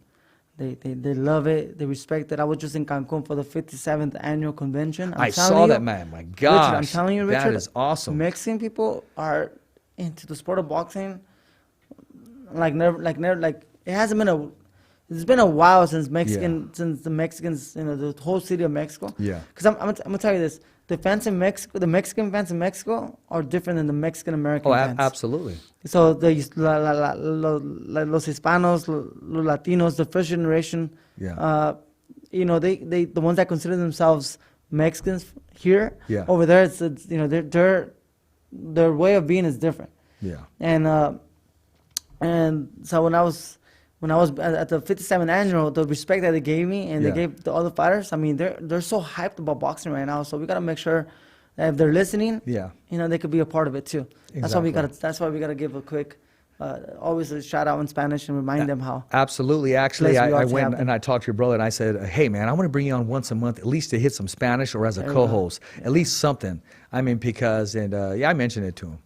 They love it. They respect it. I was just in Cancun for the 57th annual convention. I saw that, man. My gosh. Richard, I'm telling you, Richard. That is awesome. Mexican people are into the sport of boxing like it hasn't been it's been a while since the Mexicans, you know, the whole city of Mexico. Yeah. Because I'm gonna tell you this: the fans in Mexico, the Mexican fans in Mexico, are different than the Mexican American fans. Absolutely. So los Hispanos, los Latinos, the first generation, you know, they the ones that consider themselves Mexicans here, over there, it's you know, their way of being is different. Yeah. And so when I was at the 57th annual, the respect that they gave me and they gave the other fighters, I mean, they're so hyped about boxing right now. So we gotta make sure that if they're listening, you know, they could be a part of it too. Exactly. That's why we gotta give a quick, always a shout out in Spanish and remind them how. Absolutely. Actually, blessed we I are to went have them. and I talked to your brother and I said, hey man, I want to bring you on once a month, at least to hit some Spanish or as a co-host, at least something. I mean, because, I mentioned it to him.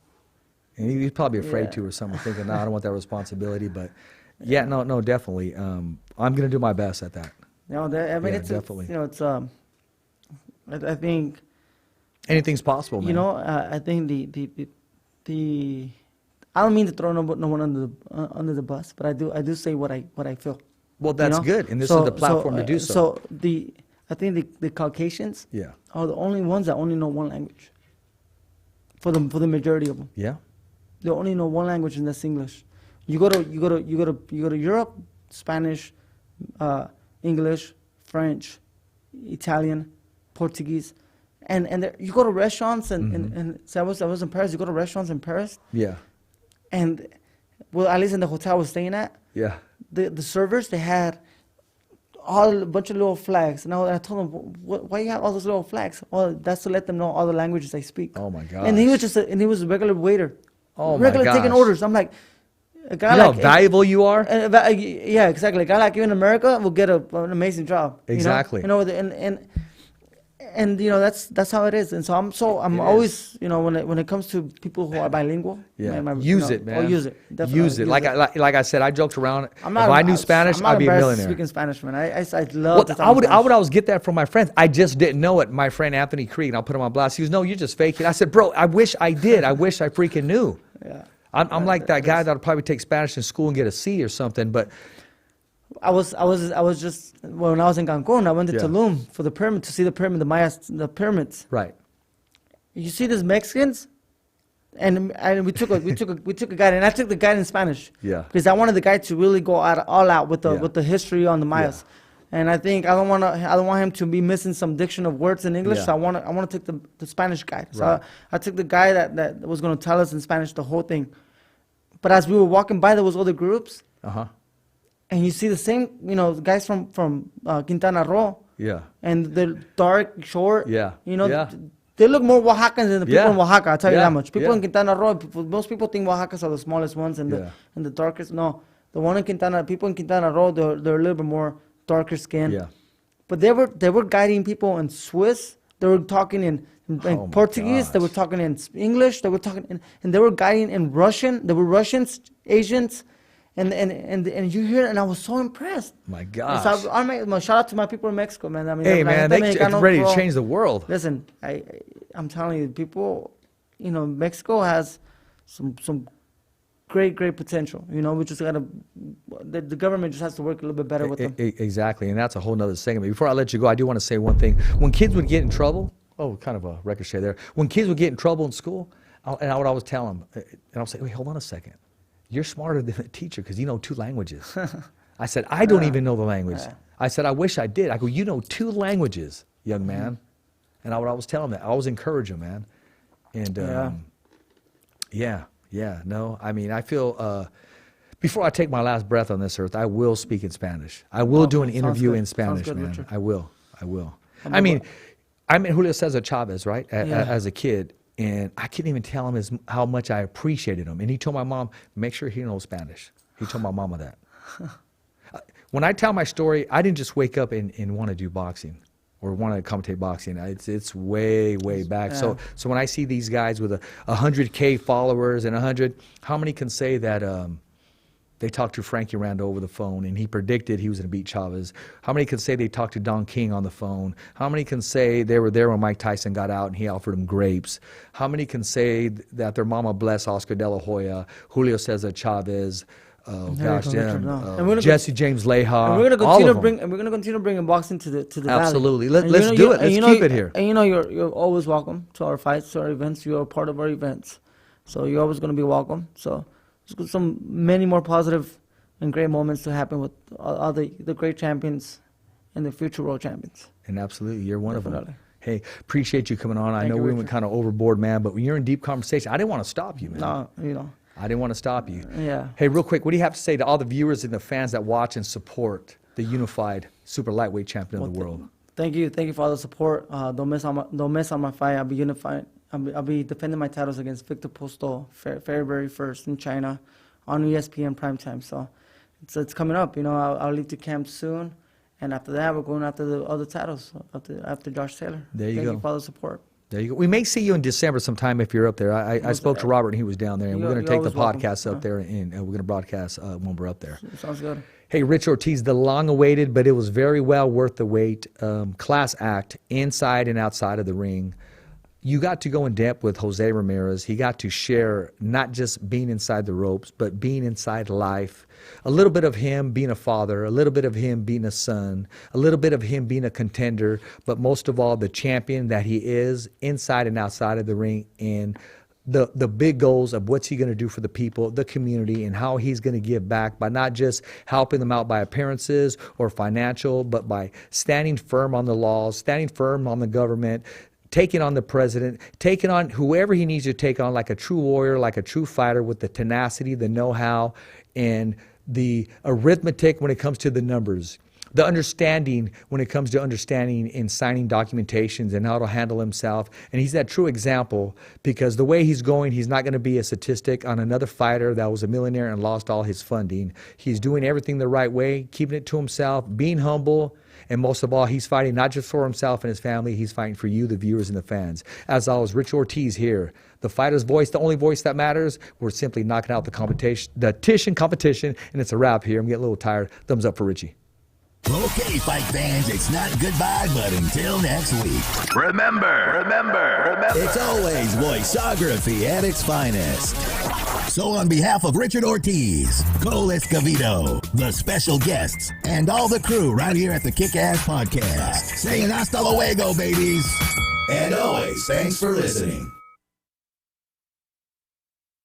And he's probably afraid to or something, thinking, no, I don't want that responsibility. But no, definitely. I'm going to do my best at that. No, I mean, it's definitely. You know, it's I think anything's possible, man. You know, I think the I don't mean to throw no one under the bus, but I do say what I feel. Well, that's good, and this is the platform to do so. So I think the Caucasians are the only ones that only know one language. For the majority of them. Yeah. They only know one language, and that's English. You go to Europe, Spanish, English, French, Italian, Portuguese, and you go to restaurants and so I was in Paris. You go to restaurants in Paris. Yeah. And well, at least in the hotel I was staying at. Yeah. The servers, they had a bunch of little flags, and I told them, why you have all those little flags? Well, that's to let them know all the languages I speak. Oh my God. And he was a regular waiter. Oh my regular taking gosh. orders. I'm like, a guy You know like how valuable you are? yeah, exactly. A guy like you in America will get an amazing job. Exactly. You know, and you know that's how it is. And so I'm always, you know, when it comes to people who are bilingual, use it, man. Use it. Definitely. Use it. Like I said, I joked around. If I'm not, I knew Spanish, I'd be a millionaire. Speaking Spanish, man. I love. I would always get that from my friends. I just didn't know it. My friend Anthony Creed, and I'll put him on blast. He goes, "No, you're just faking." I said, "Bro, I wish I did. I wish I freaking knew." Yeah. I'm like that guy that'll probably take Spanish in school and get a C or something. But I was just when I was in Cancun, I went to Tulum for the pyramid to see the pyramid, the pyramids. Right. You see these Mexicans, and we took a guide, and I took the guide in Spanish. Yeah. Because I wanted the guy to really go all out with the history on the Mayas. Yeah. And I think I don't want him to be missing some diction of words in English. Yeah. So I want to take the Spanish guide. So right. I took the guy that was going to tell us in Spanish the whole thing. But as we were walking by, there was other groups. And you see the same, you know, guys from Quintana Roo. Yeah. And they're dark, short. Yeah. You know, they look more Oaxacans than the people in Oaxaca. I'll tell you that much. People in Quintana Roo, most people think Oaxacas are the smallest ones and the darkest. No, The one in Quintana, people in Quintana Roo, they're a little bit more darker skin. Yeah. But they were guiding people in Swiss. They were talking in Oh, my Portuguese. They were gosh. talking in English. They were talking and they were guiding in Russian. They were Russians, Asians, and you hear it, and I was so impressed. My And gosh. so shout out to my people in Mexico, man. I mean, Hey, la man, gente they're mexicana, ready to bro. change the world. Listen, I'm telling you, people, you know, Mexico has some great potential. You know, we just gotta, the government just has to work a little bit better with them. Exactly, and that's a whole nother segment. Before I let you go, I do want to say one thing. When kids would get in trouble, kind of a ricochet there. When kids would get in trouble in school, I would always tell them, and I would say, wait, hold on a second. You're smarter than the teacher because you know 2 languages. I said, I don't even know the language. I said, I wish I did. I go, you know 2 languages, young man. And I would always tell them that. I always encourage them, man. And no, I mean, I feel, before I take my last breath on this earth, I will speak in Spanish. I will do an sounds interview good. in Spanish, Sounds good, man. Richard. I will. I mean, I met Julio Cesar Chavez, right, Yeah. as a kid. And I couldn't even tell him how much I appreciated him. And he told my mom, make sure he knows Spanish. He told my mama that. When I tell my story, I didn't just wake up and want to do boxing or want to commentate boxing. It's way back. Yeah. So when I see these guys with 100K followers and 100, how many can say that they talked to Frankie Randall over the phone and he predicted he was going to beat Chavez? How many can say they talked to Don King on the phone? How many can say they were there when Mike Tyson got out and he offered them grapes? How many can say that their mama blessed Oscar De La Hoya, Julio Cesar Chavez, Jesse James Leha, And we're gonna all continue of to them. bring, and we're gonna continue to bring boxing to the Absolutely. valley. Let's do it. Let's keep it here. And you know, you're always welcome to our fights, to our events. You're a part of our events, so you're always gonna be welcome. So there's some many more positive and great moments to happen with all the great champions and the future world champions. And absolutely, you're one of them. Definitely. Hey, appreciate you coming on. I Thank know you, we went Richard. kind of overboard, man, but when you're in deep conversation, I didn't want to stop you, man. No, you know. I didn't want to stop you. Yeah. Hey, real quick, what do you have to say to all the viewers and the fans that watch and support the unified super lightweight champion of the world? Thank you for all the support. Don't miss on my fight. I'll be unified. I'll be defending my titles against Victor Postol February 1st in China on ESPN primetime. So it's coming up. You know, I'll leave to camp soon, and after that, we're going after the other titles after Josh Taylor. There you Thank go. you for all the support. There you go. We may see you in December sometime if you're up there. I spoke to Robert and he was down there, and we're going to take the always welcome. podcast up there, and we're going to broadcast when we're up there. Sounds good. Hey, Rich Ortiz, the long-awaited, but it was very well worth the wait, class act inside and outside of the ring. You got to go in depth with Jose Ramirez. He got to share not just being inside the ropes, but being inside life. A little bit of him being a father, a little bit of him being a son, a little bit of him being a contender, but most of all, the champion that he is inside and outside of the ring, and the big goals of what's he going to do for the people, the community, and how he's going to give back by not just helping them out by appearances or financial, but by standing firm on the laws, standing firm on the government, taking on the president, taking on whoever he needs to take on like a true warrior, like a true fighter with the tenacity, the know-how, and the arithmetic when it comes to the numbers, the understanding when it comes to understanding and signing documentations and how to handle himself. And he's that true example because the way he's going, he's not going to be a statistic on another fighter that was a millionaire and lost all his funding. He's doing everything the right way, keeping it to himself, being humble, and most of all, he's fighting not just for himself and his family, he's fighting for you, the viewers and the fans. As always, Rich Ortiz here, the fighter's voice, the only voice that matters. We're simply knocking out the competition, and it's a wrap here. I'm getting a little tired. Thumbs up for Richie. Okay, fight fans, it's not goodbye, but until next week. Remember, it's always voiceography at its finest. So on behalf of Richard Ortiz, Cole Escovedo, the special guests, and all the crew right here at the Kick-Ass Podcast, saying hasta luego, babies. And always, thanks for listening.